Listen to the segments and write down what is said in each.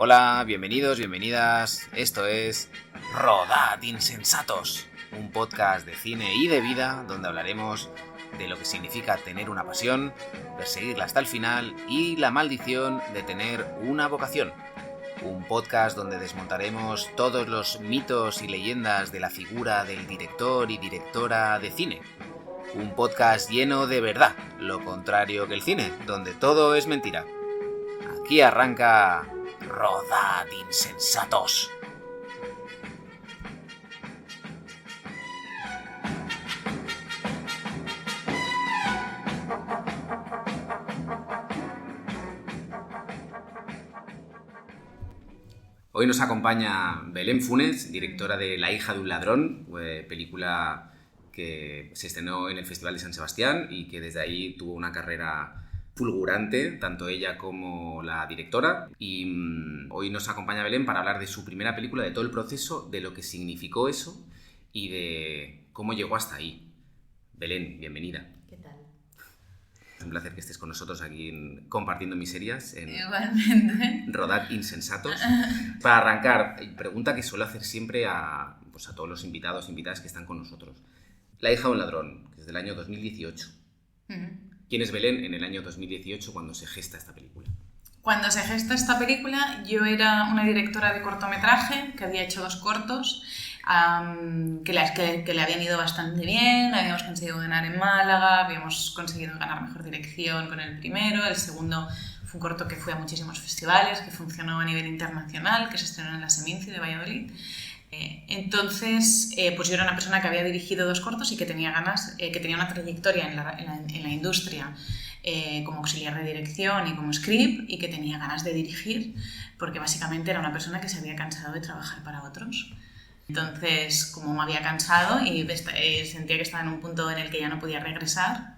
Hola, bienvenidos, bienvenidas. Esto es Rodad Insensatos, un podcast de cine y de vida donde hablaremos de lo que significa tener una pasión, perseguirla hasta el final y la maldición de tener una vocación. Un podcast donde desmontaremos todos los mitos y leyendas de la figura del director y directora de cine. Un podcast lleno de verdad, lo contrario que el cine, donde todo es mentira. Aquí arranca Rodad Insensatos. Hoy nos acompaña Belén Funes, directora de La hija de un ladrón, película que se estrenó en el Festival de San Sebastián y que desde ahí tuvo una carrera fulgurante, tanto ella como la directora. Y hoy nos acompaña Belén para hablar de su primera película, de todo el proceso, de lo que significó eso y de cómo llegó hasta ahí. Belén, bienvenida. ¿Qué tal? Es un placer que estés con nosotros aquí compartiendo miserias en Igualmente. Rodad Insensatos. Para arrancar, pregunta que suelo hacer siempre a todos los invitados e invitadas que están con nosotros. La hija de un ladrón, que es del año 2018. ¿Quién es Belén en el año 2018 cuando se gesta esta película? Cuando se gesta esta película, yo era una directora de cortometraje que había hecho 2 cortos que le habían ido bastante bien. Habíamos conseguido ganar en Málaga, habíamos conseguido ganar mejor dirección con el primero. El segundo fue un corto que fue a muchísimos festivales, que funcionó a nivel internacional, que se estrenó en la Seminci de Valladolid. Entonces, pues yo era una persona que había dirigido 2 cortos y que tenía ganas, que tenía una trayectoria en la industria como auxiliar de dirección y como script, y que tenía ganas de dirigir, porque básicamente era una persona que se había cansado de trabajar para otros. Entonces, como me había cansado y sentía que estaba en un punto en el que ya no podía regresar,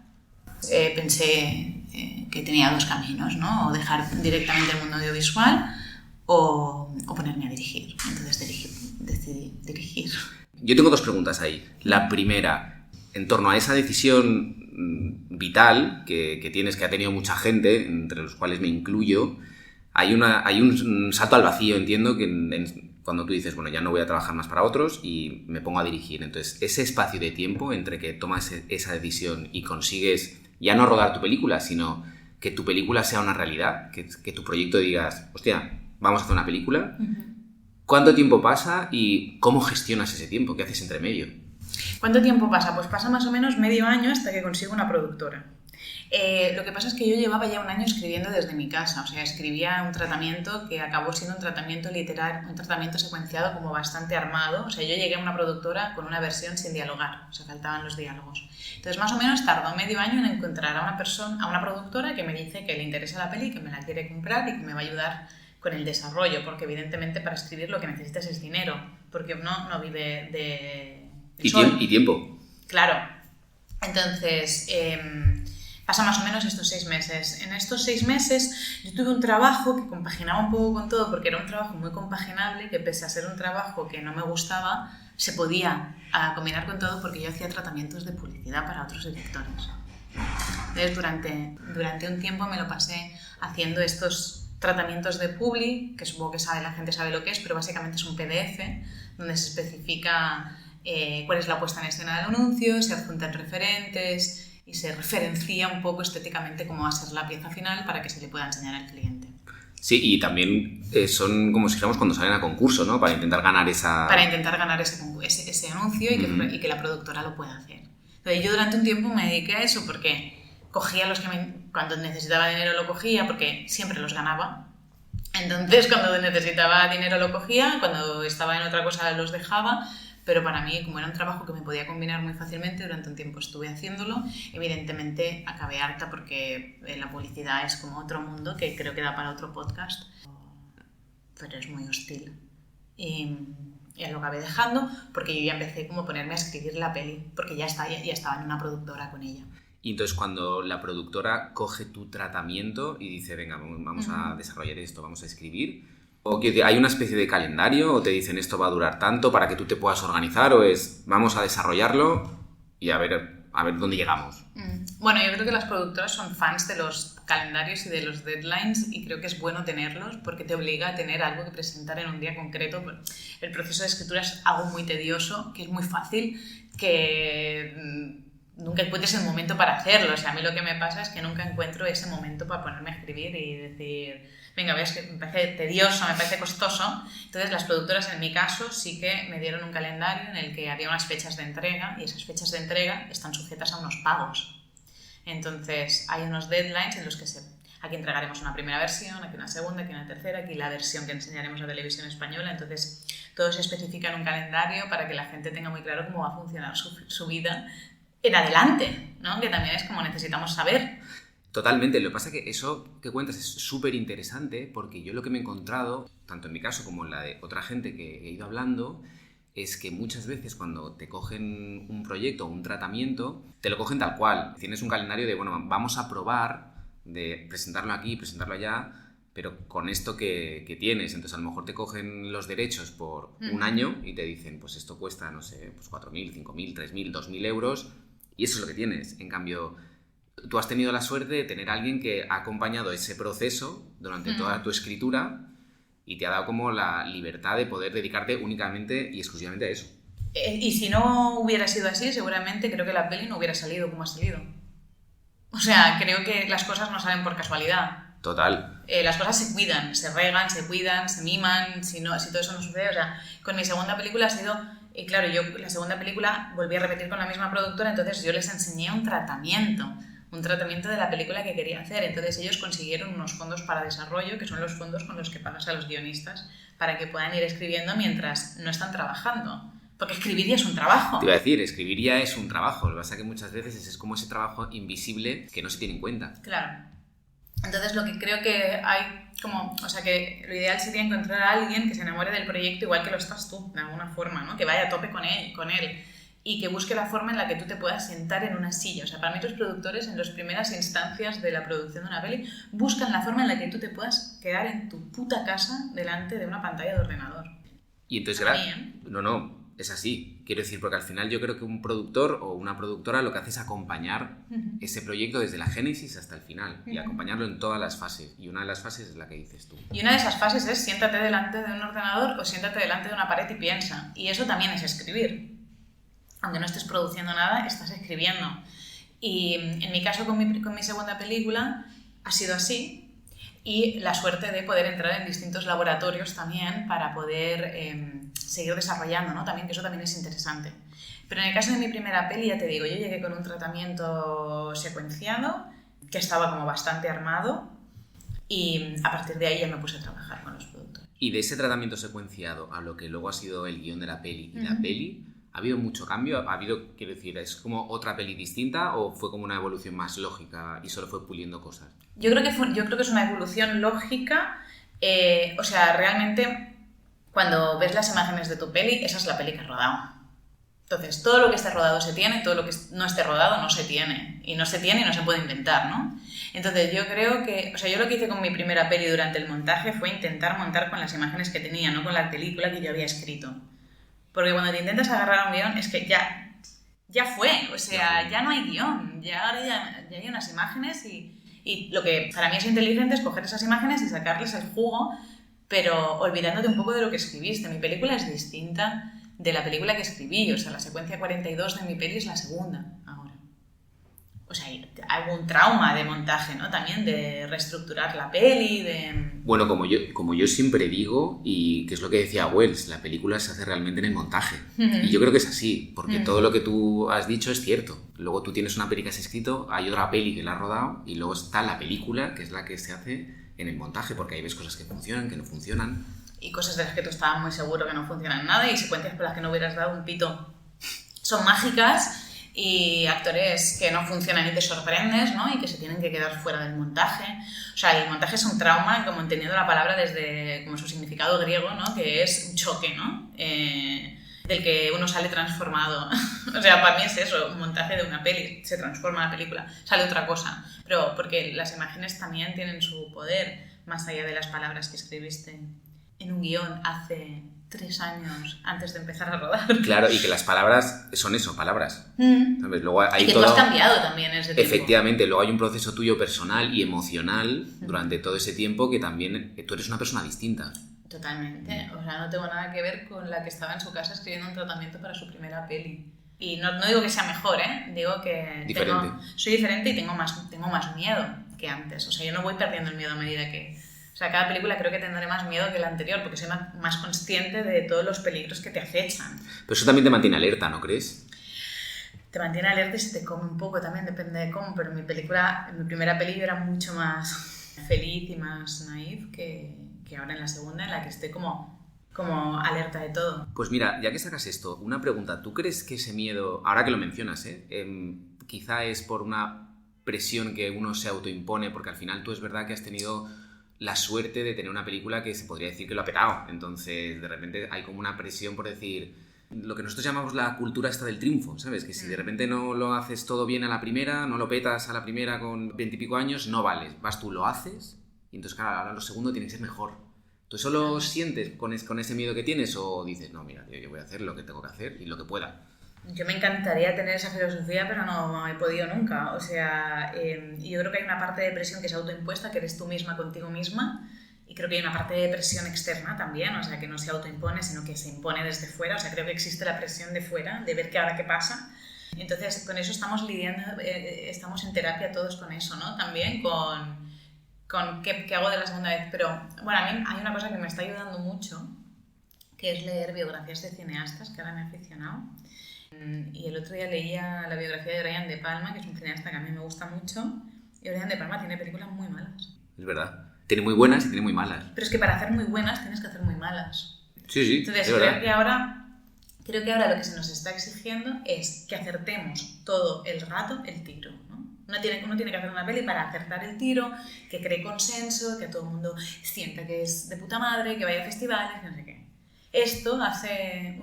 pensé que tenía 2 caminos, ¿no? O dejar directamente el mundo audiovisual o ponerme a dirigir. Entonces decidí dirigir. Yo tengo 2 preguntas ahí. La primera, en torno a esa decisión vital que tienes, que ha tenido mucha gente, entre los cuales me incluyo, hay un salto al vacío, entiendo, cuando tú dices, bueno, ya no voy a trabajar más para otros y me pongo a dirigir. Entonces, ese espacio de tiempo entre que tomas esa decisión y consigues ya no rodar tu película, sino que tu película sea una realidad, que tu proyecto digas, hostia, vamos a hacer una película. ¿Cuánto tiempo pasa y cómo gestionas ese tiempo? ¿Qué haces entre medio? ¿Cuánto tiempo pasa? Pues pasa más o menos medio año hasta que consigo una productora. Lo que pasa es que yo llevaba ya un año escribiendo desde mi casa, o sea, escribía un tratamiento que acabó siendo un tratamiento literario, un tratamiento secuenciado como bastante armado. O sea, yo llegué a una productora con una versión sin dialogar, o sea, faltaban los diálogos. Entonces, más o menos tardó medio año en encontrar a una productora que me dice que le interesa la peli, que me la quiere comprar y que me va a ayudar con el desarrollo, porque evidentemente para escribir lo que necesitas es dinero, porque uno no vive de sol. Y tiempo. Claro. Entonces, pasa más o menos estos 6 meses. En estos 6 meses yo tuve un trabajo que compaginaba un poco con todo, porque era un trabajo muy compaginable, que pese a ser un trabajo que no me gustaba, se podía combinar con todo, porque yo hacía tratamientos de publicidad para otros directores. Entonces, durante un tiempo me lo pasé haciendo estos tratamientos de publi, que supongo que la gente sabe lo que es, pero básicamente es un PDF donde se especifica cuál es la puesta en escena del anuncio, se adjuntan referentes y se referencia un poco estéticamente cómo va a ser la pieza final para que se le pueda enseñar al cliente. Sí, y también son como si dijéramos cuando salen a concurso, ¿no? Para intentar ganar ese anuncio y que la productora lo pueda hacer. Entonces yo durante un tiempo me dediqué a eso, porque cogía cuando necesitaba dinero lo cogía, porque siempre los ganaba. Entonces cuando necesitaba dinero lo cogía, cuando estaba en otra cosa los dejaba. Pero para mí, como era un trabajo que me podía combinar muy fácilmente, durante un tiempo estuve haciéndolo. Evidentemente acabé harta, porque la publicidad es como otro mundo que creo que da para otro podcast, pero es muy hostil. Y lo acabé dejando porque yo ya empecé como a ponerme a escribir la peli, porque ya estaba en una productora con ella. Y entonces cuando la productora coge tu tratamiento y dice, venga, vamos a desarrollar esto, vamos a escribir, ¿o que hay una especie de calendario o te dicen esto va a durar tanto para que tú te puedas organizar, o es vamos a desarrollarlo y a ver a ver dónde llegamos. Bueno, yo creo que las productoras son fans de los calendarios y de los deadlines y creo que es bueno tenerlos porque te obliga a tener algo que presentar en un día concreto. El proceso de escritura es algo muy tedioso, que es muy fácil, que nunca encuentres el momento para hacerlo. O sea, a mí lo que me pasa es que nunca encuentro ese momento para ponerme a escribir y decir, venga, ves que me parece tedioso, me parece costoso. Entonces las productoras en mi caso sí que me dieron un calendario en el que había unas fechas de entrega y esas fechas de entrega están sujetas a unos pagos. Entonces hay unos deadlines en los que aquí entregaremos una primera versión, aquí una segunda, aquí una tercera, aquí la versión que enseñaremos a Televisión Española. Entonces todo se especifica en un calendario para que la gente tenga muy claro cómo va a funcionar su vida en adelante, ¿no? Que también es como necesitamos saber. Totalmente, lo que pasa es que eso que cuentas es súper interesante porque yo lo que me he encontrado, tanto en mi caso como en la de otra gente que he ido hablando, es que muchas veces cuando te cogen un proyecto o un tratamiento, te lo cogen tal cual. Tienes un calendario de, bueno, vamos a probar de presentarlo aquí, presentarlo allá, pero con esto que tienes. Entonces a lo mejor te cogen los derechos por un año y te dicen, pues esto cuesta, no sé, pues 4.000, 5.000, 3.000, 2.000 euros y eso es lo que tienes. En cambio, tú has tenido la suerte de tener a alguien que ha acompañado ese proceso durante toda tu escritura y te ha dado como la libertad de poder dedicarte únicamente y exclusivamente a eso. Y si no hubiera sido así, seguramente creo que la peli no hubiera salido como ha salido. O sea, creo que las cosas no salen por casualidad. Total. Las cosas se cuidan, se regan, se cuidan, se miman, si todo eso no sucede. O sea, con mi segunda película ha sido... claro, yo la segunda película volví a repetir con la misma productora, entonces yo les enseñé un tratamiento de la película que quería hacer. Entonces ellos consiguieron unos fondos para desarrollo, que son los fondos con los que pagas a los guionistas para que puedan ir escribiendo mientras no están trabajando. Porque escribir ya es un trabajo. Te iba a decir, escribir ya es un trabajo. Lo que pasa es que muchas veces es como ese trabajo invisible que no se tiene en cuenta. Claro. Entonces lo que creo que hay como... O sea, que lo ideal sería encontrar a alguien que se enamore del proyecto igual que lo estás tú, de alguna forma, ¿no? Que vaya a tope con él. Y que busque la forma en la que tú te puedas sentar en una silla. O sea, para mí los productores en las primeras instancias de la producción de una peli buscan la forma en la que tú te puedas quedar en tu puta casa delante de una pantalla de ordenador. Y entonces, no, es así. Quiero decir, porque al final yo creo que un productor o una productora lo que hace es acompañar ese proyecto desde la génesis hasta el final y acompañarlo en todas las fases. Y una de las fases es la que dices tú. Y una de esas fases es siéntate delante de un ordenador o siéntate delante de una pared y piensa. Y eso también es escribir. Aunque no estés produciendo nada, estás escribiendo. Y en mi caso, con mi segunda película, ha sido así. Y la suerte de poder entrar en distintos laboratorios también para poder seguir desarrollando, ¿no? También, que eso también es interesante. Pero en el caso de mi primera peli, ya te digo, yo llegué con un tratamiento secuenciado, que estaba como bastante armado, y a partir de ahí ya me puse a trabajar con los productores. Y de ese tratamiento secuenciado a lo que luego ha sido el guión de la peli y la peli, ¿ha habido mucho cambio? ¿Ha habido, quiero decir, es como otra peli distinta o fue como una evolución más lógica y solo fue puliendo cosas? Yo creo que es una evolución lógica. O sea, realmente, cuando ves las imágenes de tu peli, esa es la peli que has rodado. Entonces, todo lo que esté rodado se tiene, todo lo que no esté rodado no se tiene. Y no se tiene y no se puede inventar, ¿no? Entonces, yo creo que... O sea, yo lo que hice con mi primera peli durante el montaje fue intentar montar con las imágenes que tenía, no con la película que yo había escrito. Porque cuando te intentas agarrar a un guión es que ya fue, o sea, ya no hay guión, ahora ya hay unas imágenes y lo que para mí es inteligente es coger esas imágenes y sacarles el jugo, pero olvidándote un poco de lo que escribiste. Mi película es distinta de la película que escribí, o sea, la secuencia 42 de mi peli es la segunda ahora. O sea, hay un trauma de montaje, ¿no? También de reestructurar la peli, de... Bueno, como yo siempre digo, y que es lo que decía Wells, la película se hace realmente en el montaje. Y yo creo que es así, porque todo lo que tú has dicho es cierto. Luego tú tienes una peli que has escrito, hay otra peli que la has rodado, y luego está la película, que es la que se hace en el montaje, porque ahí ves cosas que funcionan, que no funcionan. Y cosas de las que tú estabas muy seguro que no funcionan nada, y secuencias por las que no hubieras dado un pito. Son mágicas, y actores que no funcionan y te sorprendes, ¿no? Y que se tienen que quedar fuera del montaje. O sea, el montaje es un trauma, como entendiendo la palabra desde como su significado griego, ¿no? Que es un choque, ¿no? Del que uno sale transformado. O sea, para mí es eso, un montaje de una peli, se transforma la película, sale otra cosa. Pero porque las imágenes también tienen su poder, más allá de las palabras que escribiste en un guión hace 3 años antes de empezar a rodar. Claro, y que las palabras son eso, palabras. ¿Sabes? Luego hay y que todo... tú has cambiado también ese tiempo. Efectivamente, luego hay un proceso tuyo personal y emocional durante todo ese tiempo que también tú eres una persona distinta. Totalmente. O sea, no tengo nada que ver con la que estaba en su casa escribiendo un tratamiento para su primera peli. Y no digo que sea mejor, ¿eh? Digo que soy diferente y tengo más miedo que antes. O sea, yo no voy perdiendo el miedo a medida que... O sea, cada película creo que tendré más miedo que la anterior porque soy más consciente de todos los peligros que te acechan. Pero eso también te mantiene alerta, ¿no crees? Te mantiene alerta y se te come un poco también, depende de cómo. Pero en mi primera peli yo era mucho más feliz y más naif que ahora en la segunda, en la que estoy como alerta de todo. Pues mira, ya que sacas esto, una pregunta. ¿Tú crees que ese miedo, ahora que lo mencionas, quizá es por una presión que uno se autoimpone? Porque al final tú es verdad que has tenido la suerte de tener una película que se podría decir que lo ha petado. Entonces, de repente hay como una presión por decir... Lo que nosotros llamamos la cultura esta del triunfo, ¿sabes? Que si de repente no lo haces todo bien a la primera, no lo petas a la primera con 20 y pico años, no vales. Vas tú, lo haces, y entonces, claro, ahora lo segundo tiene que ser mejor. ¿Tú eso lo sientes con ese miedo que tienes o dices, no, mira, yo voy a hacer lo que tengo que hacer y lo que pueda? Yo me encantaría tener esa filosofía, pero no he podido nunca. O sea, yo creo que hay una parte de presión que es autoimpuesta, que eres tú misma contigo misma, y creo que hay una parte de presión externa también, o sea, que no se autoimpone, sino que se impone desde fuera. O sea, creo que existe la presión de fuera, de ver ahora qué pasa. Entonces, con eso estamos lidiando, estamos en terapia todos con eso, ¿no? También con qué hago de la segunda vez. Pero, bueno, a mí hay una cosa que me está ayudando mucho, que es leer biografías de cineastas, que ahora me he aficionado. Y el otro día leía la biografía de Brian De Palma, que es un cineasta que a mí me gusta mucho, y Brian De Palma tiene películas muy malas. Es verdad. Tiene muy buenas y tiene muy malas. Pero es que para hacer muy buenas tienes que hacer muy malas. Sí, entonces, es creo que ahora lo que se nos está exigiendo es que acertemos todo el rato el tiro, ¿no? Uno tiene que hacer una peli para acertar el tiro, que cree consenso, que todo el mundo sienta que es de puta madre, que vaya a festivales, no sé qué. Esto hace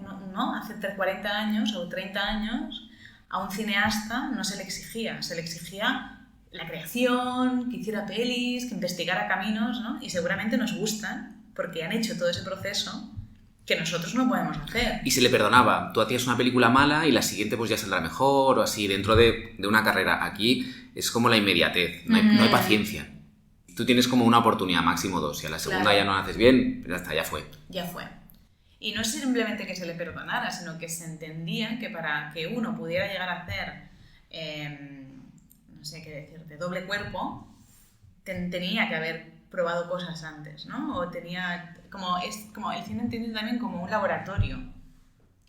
40 años o 30 años a un cineasta no se le exigía, se le exigía la creación, que hiciera pelis, que investigara caminos, ¿no? Y seguramente nos gustan porque han hecho todo ese proceso que nosotros no podemos hacer. Y se le perdonaba. Tú hacías una película mala y la siguiente pues ya saldrá mejor o así dentro de una carrera. Aquí es como la inmediatez, no hay paciencia. Tú tienes como una oportunidad, máximo 2. Si a la segunda ya no la haces bien, pues ya está, ya fue. Ya fue. Y no es simplemente que se le perdonara, sino que se entendía que para que uno pudiera llegar a hacer, no sé qué decirte, doble cuerpo, tenía que haber probado cosas antes, ¿no? O tenía... como el cine entiende también como un laboratorio.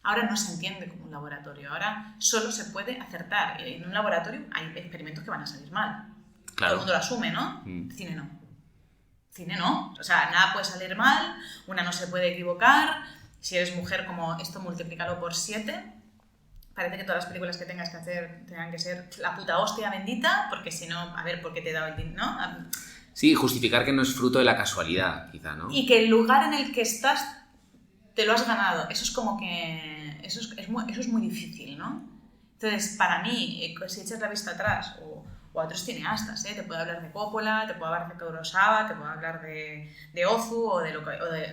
Ahora no se entiende como un laboratorio, ahora solo se puede acertar. Y en un laboratorio hay experimentos que van a salir mal. Claro. Todo el mundo lo asume, ¿no? Cine no. O sea, nada puede salir mal, una no se puede equivocar. Si eres mujer, como esto, multiplícalo por 7. Parece que todas las películas que tengas que hacer tengan que ser la puta hostia bendita, porque si no, a ver, ¿por qué te he dado el dinero? ¿No? Sí, justificar que no es fruto de la casualidad, quizá, ¿no? Y que el lugar en el que estás te lo has ganado. Eso es como que... Eso es muy difícil, ¿no? Entonces, para mí, si echas la vista atrás, o a otros cineastas, te puedo hablar de Coppola, te puedo hablar de Kurosawa, te puedo hablar de Ozu,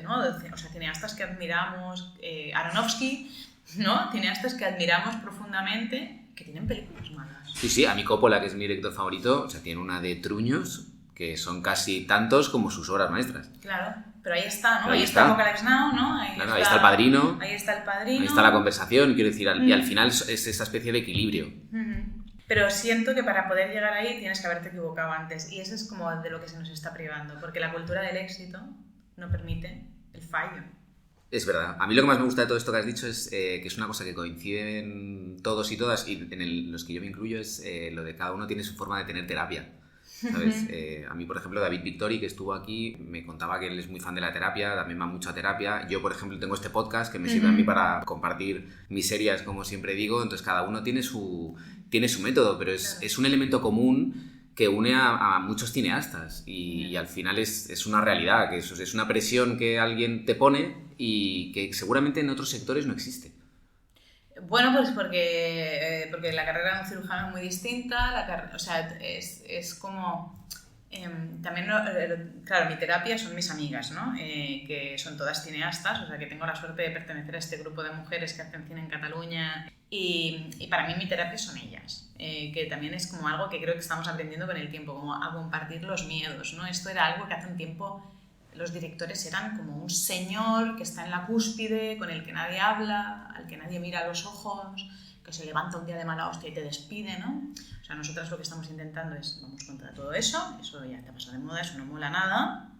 ¿no? O sea, cineastas que admiramos, Aronofsky, ¿no? Cineastas que admiramos profundamente, que tienen películas malas. Sí, a mí Coppola, que es mi director favorito, o sea, tiene una de truños que son casi tantos como sus obras maestras. Claro, pero ahí está, ¿no? Ahí está Apocalypse Now, ¿no? Ahí está El Padrino. Ahí está El Padrino. Ahí está la conversación, quiero decir, y al final es esa especie de equilibrio. Pero siento que para poder llegar ahí tienes que haberte equivocado antes, y eso es como de lo que se nos está privando, porque la cultura del éxito no permite el fallo. Es verdad. A mí lo que más me gusta de todo esto que has dicho es que es una cosa que coinciden todos y todas, y en los que yo me incluyo es lo de cada uno tiene su forma de tener terapia. ¿Sabes? A mí, por ejemplo, David Victori, que estuvo aquí, me contaba que él es muy fan de la terapia, también va mucho a terapia. Yo, por ejemplo, tengo este podcast que me sirve a mí para compartir miserias, como siempre digo. Entonces, cada uno tiene su método, pero es un elemento común que une a muchos cineastas y al final es una realidad, que es una presión que alguien te pone y que seguramente en otros sectores no existe. Bueno, pues porque la carrera de un cirujano es muy distinta, o sea, es como... También, claro, mi terapia son mis amigas, ¿no? Que son todas cineastas, o sea que tengo la suerte de pertenecer a este grupo de mujeres que hacen cine en Cataluña y para mí mi terapia son ellas, que también es como algo que creo que estamos aprendiendo con el tiempo, como a compartir los miedos, ¿no? Esto era algo que hace un tiempo los directores eran como un señor que está en la cúspide, con el que nadie habla, al que nadie mira a los ojos, que se levanta un día de mala hostia y te despide, ¿no? O sea, nosotras lo que estamos intentando es, vamos contra todo eso ya te ha pasado de moda, eso no mola nada,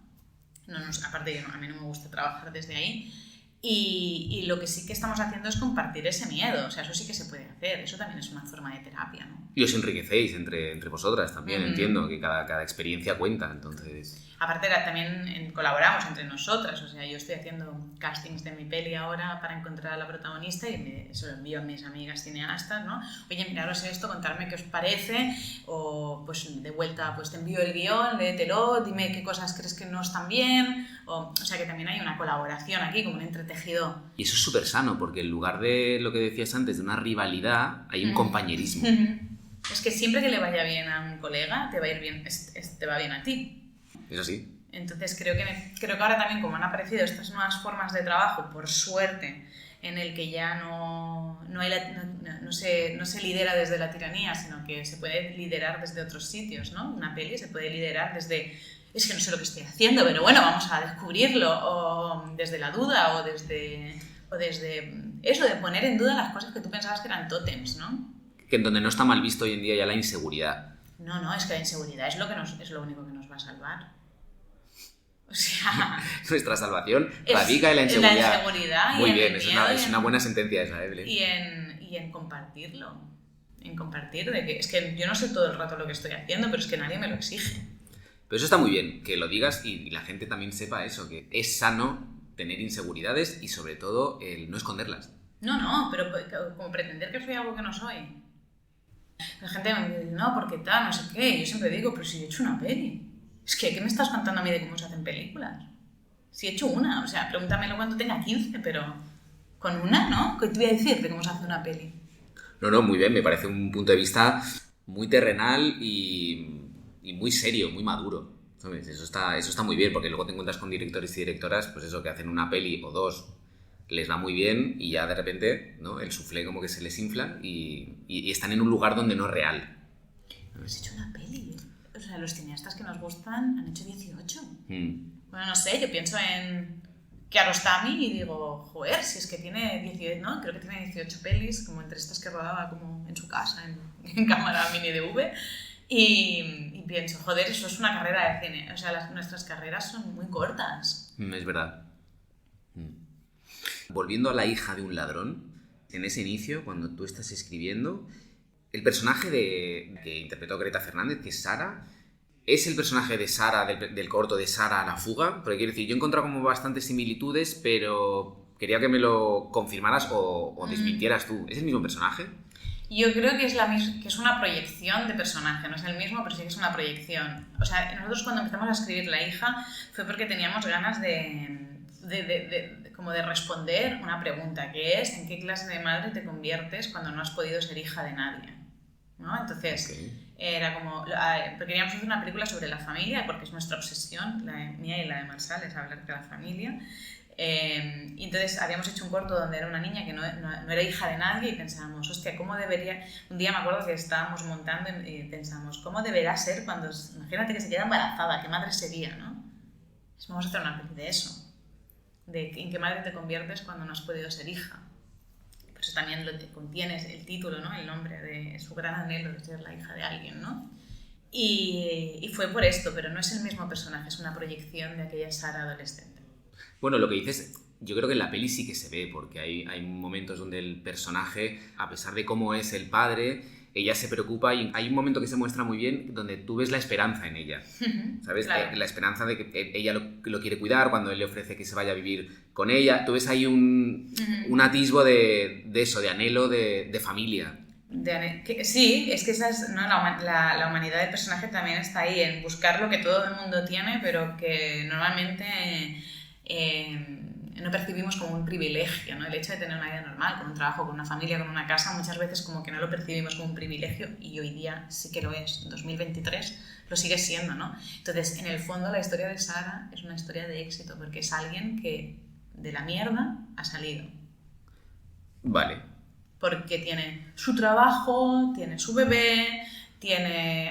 aparte a mí no me gusta trabajar desde ahí, y lo que sí que estamos haciendo es compartir ese miedo, o sea, eso sí que se puede hacer, eso también es una forma de terapia, ¿no? Y os enriquecéis entre vosotras también, entiendo, que cada experiencia cuenta, entonces... Aparte también colaboramos entre nosotras, o sea, yo estoy haciendo castings de mi peli ahora para encontrar a la protagonista y se lo envío a mis amigas cineastas, ¿no? Oye, miraros esto, contarme qué os parece, o pues de vuelta pues te envío el guión, léetelo, dime qué cosas crees que no están bien, o sea que también hay una colaboración aquí, como un entretejido. Y eso es súper sano, porque en lugar de lo que decías antes, de una rivalidad, hay un compañerismo. Es que siempre que le vaya bien a un colega, te va a ir bien, te va bien a ti. Eso sí. Entonces creo que ahora también como han aparecido estas nuevas formas de trabajo, por suerte, en el que ya no se lidera desde la tiranía, sino que se puede liderar desde otros sitios, ¿no? Una peli se puede liderar desde, es que no sé lo que estoy haciendo, pero bueno, vamos a descubrirlo, o desde la duda, o desde eso, de poner en duda las cosas que tú pensabas que eran tótems, ¿no? Que en donde no está mal visto hoy en día ya la inseguridad. No, es que la inseguridad es lo único que nos va a salvar. O sea, nuestra salvación radica en la inseguridad. En la inseguridad. Muy bien, es una buena sentencia esa, Evelyn. Y en compartirlo. En compartir de que es que yo no sé todo el rato lo que estoy haciendo, pero es que nadie me lo exige. Pero eso está muy bien, que lo digas y la gente también sepa eso, que es sano tener inseguridades y sobre todo el no esconderlas. No, pero como pretender que soy algo que no soy. La gente me dice, no, porque tal, no sé qué. Yo siempre digo, pero si yo he hecho una peli. Es que, ¿qué me estás contando a mí de cómo se hacen películas? Si he hecho una, o sea, pregúntamelo cuando tenga 15, pero con una, ¿no? ¿Qué te voy a decir de cómo se hace una peli? No, muy bien, me parece un punto de vista muy terrenal y muy serio, muy maduro, ¿sabes? Eso está muy bien, porque luego te encuentras con directores y directoras, pues eso, que hacen una peli o dos, les va muy bien y ya de repente, ¿no? El soufflé como que se les infla y están en un lugar donde no es real. ¿Has hecho una peli? O sea, los cineastas que nos gustan han hecho 18. Bueno, no sé, yo pienso en Kiarostami y digo, joder, si es que tiene 18, ¿no? Creo que tiene 18 pelis, como entre estas que rodaba como en su casa, en cámara mini DV. Y pienso, joder, eso es una carrera de cine. O sea, nuestras carreras son muy cortas. Es verdad. Volviendo a La hija de un ladrón, en ese inicio, cuando tú estás escribiendo, el personaje que interpretó Greta Fernández, que es Sara, ¿es el personaje de Sara, del corto de Sara a la fuga? Porque quiero decir, yo he encontrado como bastantes similitudes, pero quería que me lo confirmaras o desmintieras tú. ¿Es el mismo personaje? Yo creo que es una proyección de personaje, no es el mismo, pero sí que es una proyección. O sea, nosotros cuando empezamos a escribir La hija fue porque teníamos ganas como de responder una pregunta, que es ¿en qué clase de madre te conviertes cuando no has podido ser hija de nadie? ¿No? Entonces, era como... Queríamos hacer una película sobre la familia, porque es nuestra obsesión, la mía y la de Marsal, es hablar de la familia. Y entonces habíamos hecho un corto donde era una niña que no era hija de nadie y pensábamos, hostia, ¿cómo debería...? Un día me acuerdo que estábamos montando y pensábamos, ¿cómo deberá ser cuando... Imagínate que se queda embarazada, ¿qué madre sería, no? Entonces vamos a hacer una peli de eso, de en qué madre te conviertes cuando no has podido ser hija. Por eso también lo que contiene el título, ¿no? El nombre de su gran anhelo de ser la hija de alguien, ¿no? Y fue por esto, pero no es el mismo personaje, es una proyección de aquella Sara adolescente. Bueno, lo que dices, yo creo que en la peli sí que se ve, porque hay momentos donde el personaje, a pesar de cómo es el padre, ella se preocupa y hay un momento que se muestra muy bien donde tú ves la esperanza en ella, ¿sabes? Claro. La esperanza de que ella lo quiere cuidar cuando él le ofrece que se vaya a vivir con ella. Tú ves ahí un atisbo de eso, de anhelo de familia. Sí, es que esa es, ¿no? La humanidad del personaje también está ahí, en buscar lo que todo el mundo tiene, pero que normalmente no percibimos como un privilegio, ¿no? El hecho de tener una vida normal, con un trabajo, con una familia, con una casa, muchas veces como que no lo percibimos como un privilegio y hoy día sí que lo es, en 2023 lo sigue siendo, ¿no? Entonces, en el fondo la historia de Sara es una historia de éxito porque es alguien que de la mierda ha salido. Vale. Porque tiene su trabajo, tiene su bebé, tiene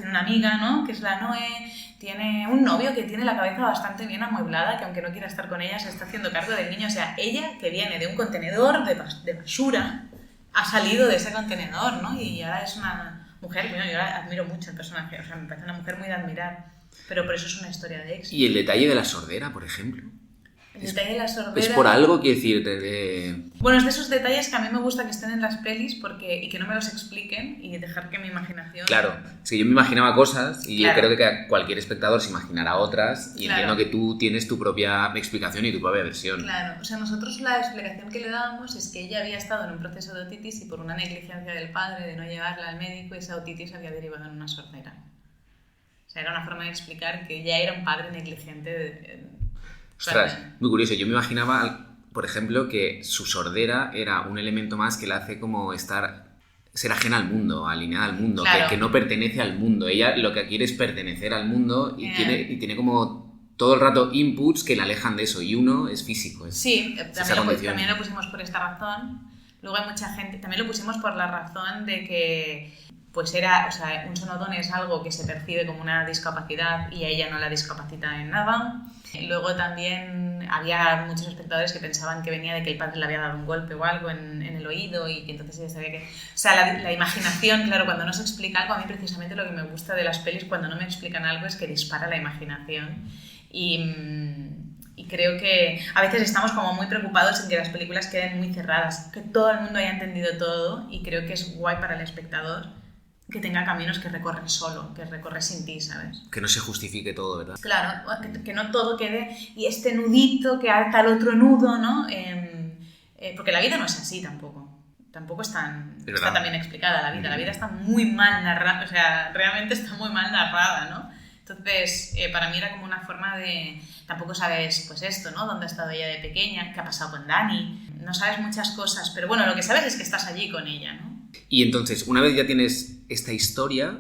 una amiga, ¿no? Que es la Noé, tiene un novio que tiene la cabeza bastante bien amueblada, que aunque no quiera estar con ella, se está haciendo cargo del niño. O sea, ella, que viene de un contenedor de basura, ha salido de ese contenedor, ¿no? Y ahora es una mujer, bueno, yo la admiro mucho el personaje, o sea, me parece una mujer muy de admirar, pero por eso es una historia de éxito. ¿Y el detalle de la sordera, por ejemplo? El detalle de la sordera... ¿Es por algo, quiero decir? Bueno, es de esos detalles que a mí me gusta que estén en las pelis y que no me los expliquen y dejar que mi imaginación... Claro, es que yo me imaginaba cosas y claro. creo que cualquier espectador se imaginará otras y claro. entiendo que tú tienes tu propia explicación y tu propia versión. Claro, o sea, nosotros la explicación que le dábamos es que ella había estado en un proceso de otitis y por una negligencia del padre de no llevarla al médico, esa otitis había derivado en una sordera. O sea, era una forma de explicar que ella era un padre negligente Ostras, muy curioso. Yo me imaginaba, por ejemplo, que su sordera era un elemento más que le hace como ser ajena al mundo, alineada al mundo, claro. que no pertenece al mundo. Ella lo que quiere es pertenecer al mundo y tiene como todo el rato inputs que la alejan de eso y uno es físico. Sí, también lo pusimos por esta razón. Luego hay mucha gente, también lo pusimos por la razón de que pues un sonotón es algo que se percibe como una discapacidad y a ella no la discapacita en nada. Luego también había muchos espectadores que pensaban que venía de que el padre le había dado un golpe o algo en el oído y que entonces ella sabía que... O sea, la imaginación, claro, cuando no se explica algo, a mí precisamente lo que me gusta de las pelis cuando no me explican algo es que dispara la imaginación y creo que a veces estamos como muy preocupados en que las películas queden muy cerradas, que todo el mundo haya entendido todo y creo que es guay para el espectador que tenga caminos que recorre solo, que recorre sin ti, ¿sabes? Que no se justifique todo, ¿verdad? Claro, que no todo quede y este nudito que ata el otro nudo, ¿no? Porque la vida no es así tampoco. Tampoco está tan bien explicada la vida. La vida está muy mal narrada, o sea, realmente está muy mal narrada, ¿no? Entonces, para mí era como una forma de... Tampoco sabes, pues esto, ¿no? Dónde ha estado ella de pequeña, qué ha pasado con Dani. No sabes muchas cosas, pero bueno, lo que sabes es que estás allí con ella, ¿no? Y entonces, una vez ya tienes esta historia,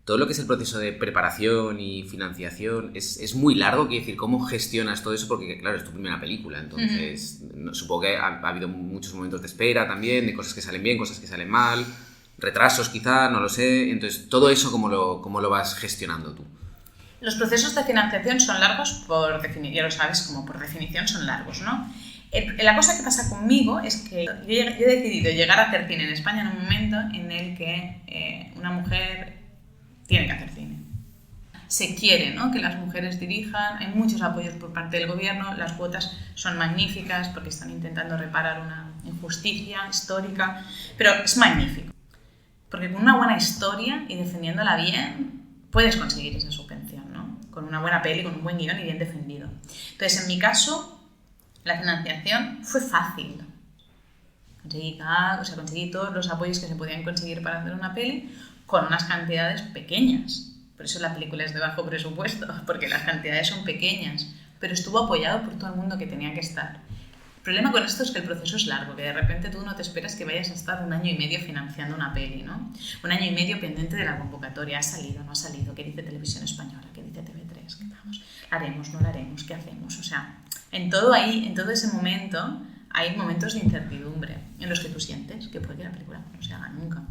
todo lo que es el proceso de preparación y financiación es muy largo, quiero decir, ¿cómo gestionas todo eso? Porque, claro, es tu primera película, entonces supongo que ha habido muchos momentos de espera también, de cosas que salen bien, cosas que salen mal, retrasos quizá, no lo sé, entonces todo eso, ¿cómo lo vas gestionando tú? Los procesos de financiación son largos por definición, ya lo sabes, como por definición son largos, ¿no? La cosa que pasa conmigo es que yo he decidido llegar a hacer cine en España en un momento en el que una mujer tiene que hacer cine. Se quiere, ¿no?, que las mujeres dirijan, hay muchos apoyos por parte del gobierno, las cuotas son magníficas porque están intentando reparar una injusticia histórica, pero es magnífico. Porque con una buena historia y defendiéndola bien, puedes conseguir esa subvención, ¿no? Con una buena peli, con un buen guión y bien defendido. Entonces, en mi caso, la financiación fue fácil. Conseguí todos los apoyos que se podían conseguir para hacer una peli con unas cantidades pequeñas. Por eso la película es de bajo presupuesto, porque las cantidades son pequeñas. Pero estuvo apoyado por todo el mundo que tenía que estar. El problema con esto es que el proceso es largo, que de repente tú no te esperas que vayas a estar 1 año y medio financiando una peli, ¿no? 1 año y medio pendiente de la convocatoria. ¿Ha salido, no ha salido? ¿Qué dice Televisión Española? ¿Qué dice TV3? ¿Qué vamos? ¿La haremos, no la haremos? ¿Qué hacemos? O sea, en todo ese momento hay momentos de incertidumbre en los que tú sientes que puede que la película no se haga nunca.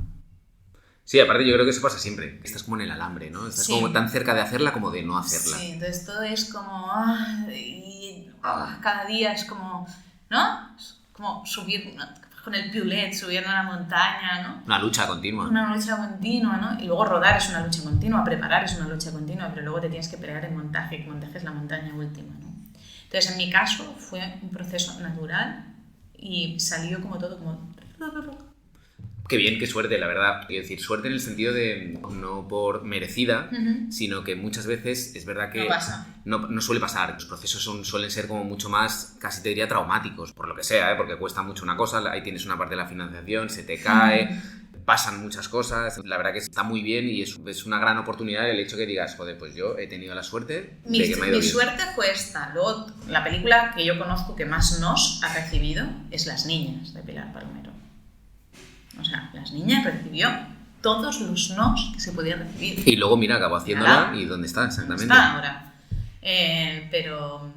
Sí, aparte yo creo que eso pasa siempre. Estás como en el alambre, ¿no? Estás como tan cerca de hacerla como de no hacerla. Sí, entonces todo es como... cada día es como... ¿no? Es como subir con el piulet, subiendo a la montaña, ¿no? Una lucha continua. Una lucha continua, ¿no? Y luego rodar es una lucha continua, preparar es una lucha continua, pero luego te tienes que pelear en montaje, que montaje es la montaña última, ¿no? Entonces, en mi caso, fue un proceso natural y salió como todo, como... Qué bien, qué suerte, la verdad. Quiero decir, suerte en el sentido de no por merecida, sino que muchas veces es verdad que no pasa. No suele pasar. Los procesos suelen ser como mucho más, casi te diría, traumáticos, por lo que sea, porque cuesta mucho una cosa, ahí tienes una parte de la financiación, se te cae, pasan muchas cosas. La verdad que está muy bien y es una gran oportunidad el hecho que digas, joder, pues yo he tenido la suerte de que me ha ido Mi bien. suerte fue esta. Luego, la película que yo conozco que más nos ha recibido es Las niñas, de Pilar Palomero. O sea, Las niñas recibió todos los nos que se podían recibir. Y luego, mira, acabó haciéndola y ¿dónde está exactamente? Está ahora. Pero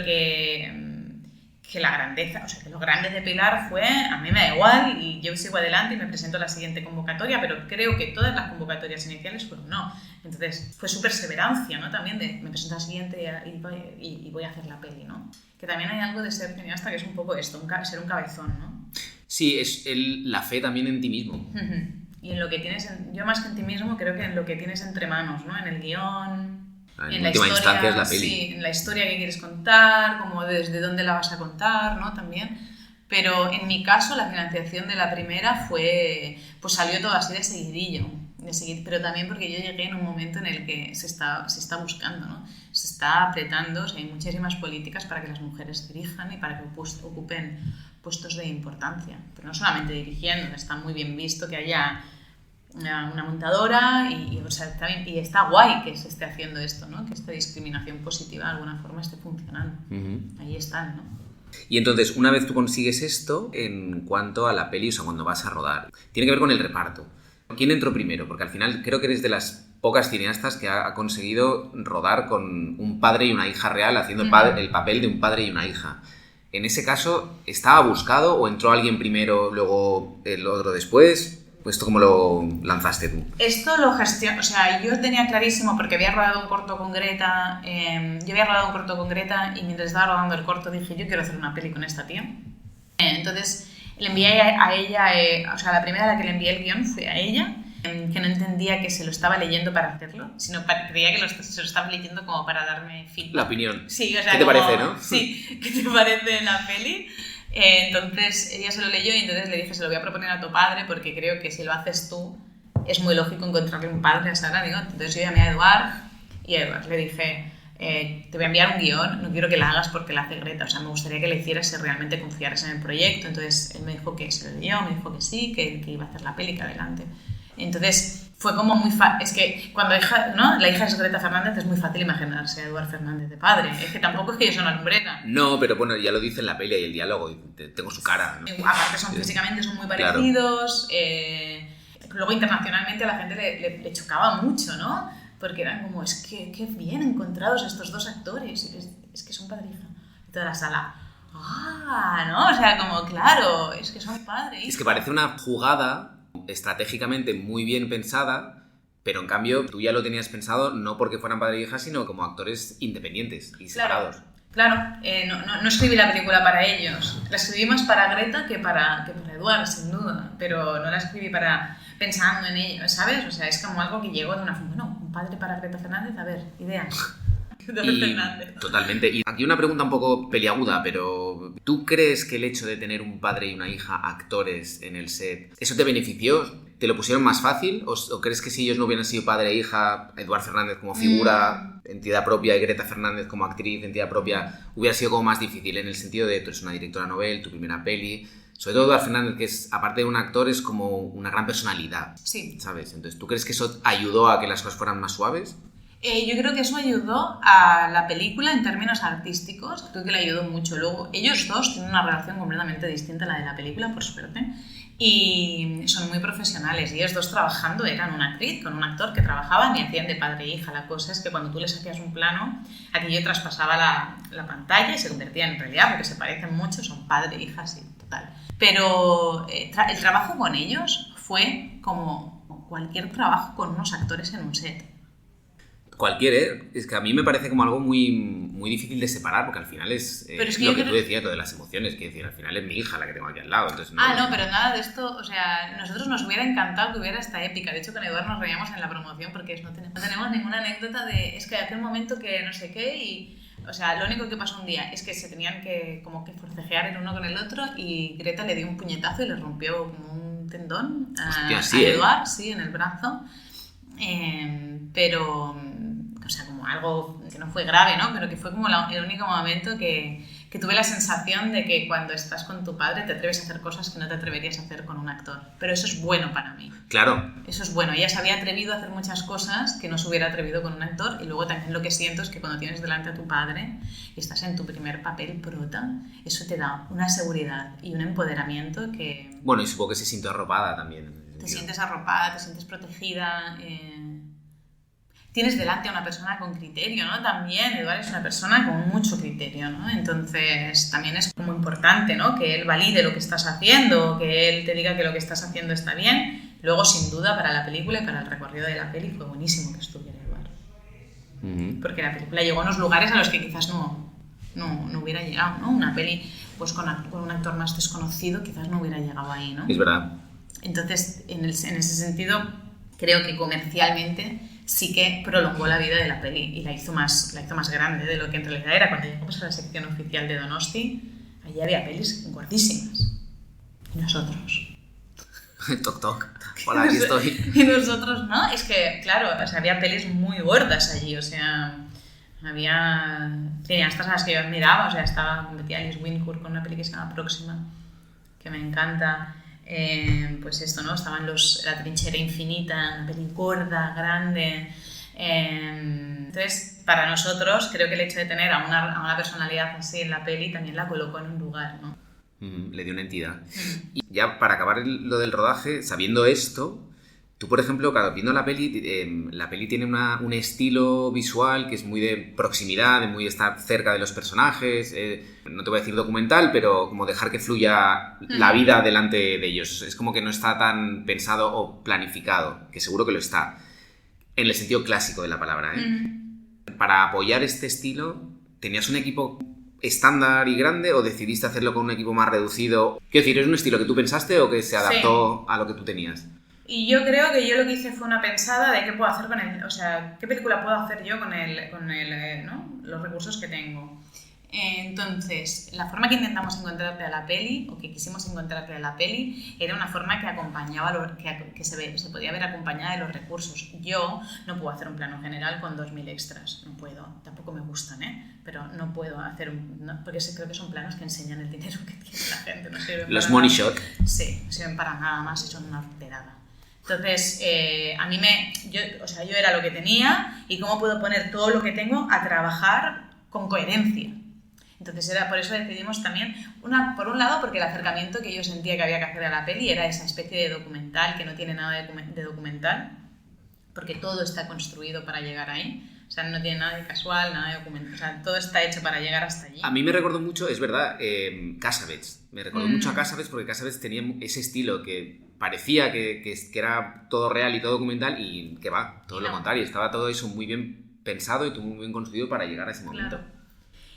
que la grandeza, o sea, que lo grande de Pilar fue, a mí me da igual y yo sigo adelante y me presento a la siguiente convocatoria, pero creo que todas las convocatorias iniciales fueron no. Entonces fue su perseverancia, ¿no? También de me presento a la siguiente y voy a hacer la peli, ¿no? Que también hay algo de ser cineasta que es un poco esto, ser un cabezón, ¿no? Sí, es la fe también en ti mismo. Y en lo que tienes, yo más que en ti mismo creo que en lo que tienes entre manos, ¿no? En el guión, en última instancia es la peli. Sí, en la historia que quieres contar, como desde dónde la vas a contar, ¿no? También. Pero en mi caso la financiación de la primera pues salió todo así de seguidillo, pero también porque yo llegué en un momento en el que se está buscando, ¿no? Se está apretando, o sea, hay muchísimas políticas para que las mujeres dirijan y para que ocupen puestos de importancia, pero no solamente dirigiendo, está muy bien visto que haya una montadora o sea, y está guay que se esté haciendo esto, ¿no? Que esta discriminación positiva de alguna forma esté funcionando. Ahí están, ¿no? Y entonces, una vez tú consigues esto, en cuanto a la peli, o sea, cuando vas a rodar, tiene que ver con el reparto. ¿Quién entró primero? Porque al final creo que eres de las pocas cineastas que ha conseguido rodar con un padre y una hija real, haciendo el papel de un padre y una hija. En ese caso, ¿estaba buscado o entró alguien primero, luego el otro después? Pues ¿esto cómo lo lanzaste tú? Esto lo gestiono, o sea, yo tenía clarísimo porque había rodado un corto con Greta, y mientras estaba rodando el corto dije, yo quiero hacer una peli con esta tía. Entonces le envié a ella, o sea, la primera a la que le envié el guión fue a ella, que no entendía que se lo estaba leyendo para hacerlo, sino creía que se lo estaba leyendo como para darme feedback. La opinión. Sí, o sea, ¿qué te parece, no? Sí, ¿qué te parece la peli? Entonces ella se lo leyó y entonces le dije, se lo voy a proponer a tu padre porque creo que si lo haces tú es muy lógico encontrarle un padre a Sara. Digo, entonces yo llamé a Eduard y a Eduard le dije, te voy a enviar un guión, no quiero que la hagas porque la hace Greta, o sea, me gustaría que le hicieras si realmente confiaras en el proyecto. Entonces él me dijo que se lo leyó, me dijo que sí, que iba a hacer la peli, que adelante. Entonces fue como muy fácil, es que cuando la hija es Greta Fernández es muy fácil imaginarse a Eduard Fernández de padre, es que tampoco es que yo sea una lumbrera. No, pero bueno, ya lo dice en la peli y el diálogo, tengo su cara, ¿no? Aparte físicamente son muy parecidos, luego internacionalmente a la gente le chocaba mucho, ¿no? Porque eran como, es que qué bien encontrados estos dos actores, es que son padre e hija. Y toda la sala, ¿no? O sea, como, claro, es que son padre e hija. Es que parece una jugada estratégicamente muy bien pensada, pero en cambio tú ya lo tenías pensado no porque fueran padre e hija, sino como actores independientes y separados. Claro, no escribí la película para ellos. La escribí más para Greta que para Eduard, sin duda, pero no la escribí pensando en ellos, ¿sabes? O sea, es como algo que llegó de una forma, no, un padre para Greta Fernández, a ver, ideas. Totalmente. Y aquí una pregunta un poco peliaguda, pero ¿tú crees que el hecho de tener un padre y una hija actores en el set, eso te benefició? ¿Te lo pusieron más fácil? ¿O crees que si ellos no hubieran sido padre e hija, Eduard Fernández como figura, entidad propia, y Greta Fernández como actriz, entidad propia, hubiera sido como más difícil en el sentido de tú eres una directora novel, tu primera peli? Sobre todo Eduard Fernández, que es, aparte de un actor, es como una gran personalidad. Sí. ¿Sabes? Entonces, ¿tú crees que eso ayudó a que las cosas fueran más suaves? Yo creo que eso ayudó a la película en términos artísticos, creo que le ayudó mucho. Luego, ellos dos tienen una relación completamente distinta a la de la película, por suerte, y son muy profesionales. Y ellos dos trabajando eran una actriz con un actor que trabajaban y hacían de padre e hija. La cosa es que cuando tú les hacías un plano, aquello traspasaba la pantalla y se convertía en realidad, porque se parecen mucho, son padre e hija, sí, total. Pero el trabajo con ellos fue como cualquier trabajo con unos actores en un set. Cualquier, es que a mí me parece como algo muy, muy difícil de separar, porque al final es lo que tú decías, lo de las emociones, quiero decir, al final es mi hija la que tengo aquí al lado. Entonces no, pero nada de esto, o sea, nosotros nos hubiera encantado que hubiera esta épica. De hecho, con Eduard nos reíamos en la promoción porque no tenemos ninguna anécdota de, es que aquel momento que no sé qué y... O sea, lo único que pasó un día es que se tenían que forcejear el uno con el otro y Greta le dio un puñetazo y le rompió como un tendón a Eduard, sí, en el brazo. Pero, o sea, como algo que no fue grave, ¿no? Pero que fue como el único momento que que tuve la sensación de que cuando estás con tu padre te atreves a hacer cosas que no te atreverías a hacer con un actor. Pero eso es bueno para mí. Claro. Eso es bueno. Ella se había atrevido a hacer muchas cosas que no se hubiera atrevido con un actor, y luego también lo que siento es que cuando tienes delante a tu padre y estás en tu primer papel prota, eso te da una seguridad y un empoderamiento que... Bueno, y supongo que se siente arropada también. Te sientes arropada, te sientes protegida... Tienes delante a una persona con criterio, ¿no? También Eduard es una persona con mucho criterio, ¿no? Entonces también es como importante, ¿no? Que él valide lo que estás haciendo, que él te diga que lo que estás haciendo está bien. Luego, sin duda, para la película y para el recorrido de la peli fue buenísimo que estuviera Eduard. Porque la película llegó a unos lugares a los que quizás no hubiera llegado, ¿no? Una peli pues con un actor más desconocido quizás no hubiera llegado ahí, ¿no? Es verdad. Entonces, en ese sentido, creo que comercialmente sí que prolongó la vida de la peli y la hizo más grande de lo que en realidad era. Cuando llegamos a la sección oficial de Donosti, allí había pelis gordísimas. Y nosotros. Toc, toc. Hola, aquí estoy. Y nosotros, ¿no? Es que, claro, o sea, había pelis muy gordas allí, o sea, había cineastas a las que yo admiraba, o sea, estaba metida Alice Wincourt con una peli que se llama Próxima, que me encanta. Pues esto, ¿no? Estaban La trinchera infinita, una peli gorda, grande. Entonces, para nosotros, creo que el hecho de tener a una personalidad así en la peli también la colocó en un lugar, ¿no? Le dio una entidad. Y ya para acabar lo del rodaje, sabiendo esto, tú, por ejemplo, claro, viendo la peli tiene un estilo visual que es muy de proximidad, de muy estar cerca de los personajes, no te voy a decir documental, pero como dejar que fluya la vida delante de ellos. Es como que no está tan pensado o planificado, que seguro que lo está, en el sentido clásico de la palabra, ¿eh? Para apoyar este estilo, ¿tenías un equipo estándar y grande o decidiste hacerlo con un equipo más reducido? Quiero decir, ¿es un estilo que tú pensaste o que se adaptó a lo que tú tenías? Y yo creo que yo lo que hice fue una pensada de qué puedo hacer con él, o sea, qué película puedo hacer yo con ¿no? Los recursos que tengo. Entonces, la forma que intentamos encontrarle a la peli, o que quisimos encontrarle a la peli, era una forma que acompañaba, que se podía ver acompañada de los recursos. Yo no puedo hacer un plano general con 2000 extras, no puedo, tampoco me gustan, pero no puedo hacer porque creo que son planos que enseñan el dinero que tiene la gente, no sirven los para money nada. shot. Sí, no sirven para nada más y son una horterada. Entonces, a mí yo era lo que tenía y cómo puedo poner todo lo que tengo a trabajar con coherencia. Entonces, por eso decidimos también, por un lado, porque el acercamiento que yo sentía que había que hacer a la peli era esa especie de documental que no tiene nada de documental, porque todo está construido para llegar ahí. O sea, no tiene nada de casual, nada de documental. O sea, todo está hecho para llegar hasta allí. A mí me recordó mucho, es verdad, Cassavetes. Me recordó mucho a Cassavetes porque Cassavetes tenía ese estilo que parecía que era todo real y todo documental y que va, todo lo contrario. Estaba todo eso muy bien pensado y muy bien construido para llegar a ese momento. Claro.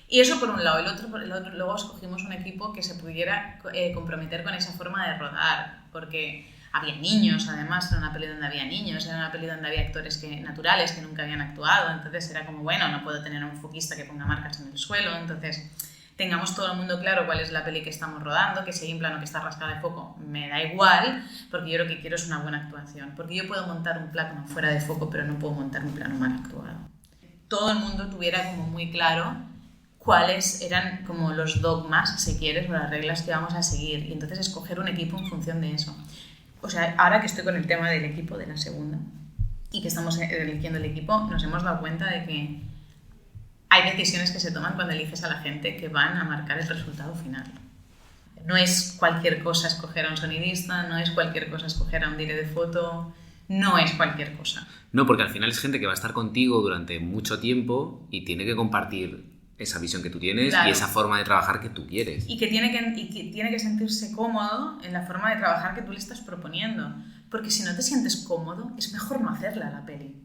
Y eso por un lado. El otro, luego escogimos un equipo que se pudiera comprometer con esa forma de rodar, porque había niños, además, era una peli donde había niños, era una peli donde había actores naturales que nunca habían actuado, entonces era como, bueno, no puedo tener un foquista que ponga marcas en el suelo, entonces tengamos todo el mundo claro cuál es la peli que estamos rodando, que si hay un plano que está rascado de foco, me da igual, porque yo lo que quiero es una buena actuación, porque yo puedo montar un plano fuera de foco, pero no puedo montar un plano mal actuado. Todo el mundo tuviera como muy claro cuáles eran como los dogmas, si quieres, o las reglas que vamos a seguir, y entonces escoger un equipo en función de eso. O sea, ahora que estoy con el tema del equipo de la segunda y que estamos eligiendo el equipo, nos hemos dado cuenta de que hay decisiones que se toman cuando eliges a la gente que van a marcar el resultado final. No es cualquier cosa escoger a un sonidista, no es cualquier cosa escoger a un director de foto, no es cualquier cosa. No, porque al final es gente que va a estar contigo durante mucho tiempo y tiene que compartir esa visión que tú tienes, claro, y esa forma de trabajar que tú quieres. Y que tiene que sentirse cómodo en la forma de trabajar que tú le estás proponiendo. Porque si no te sientes cómodo, es mejor no hacerla la peli.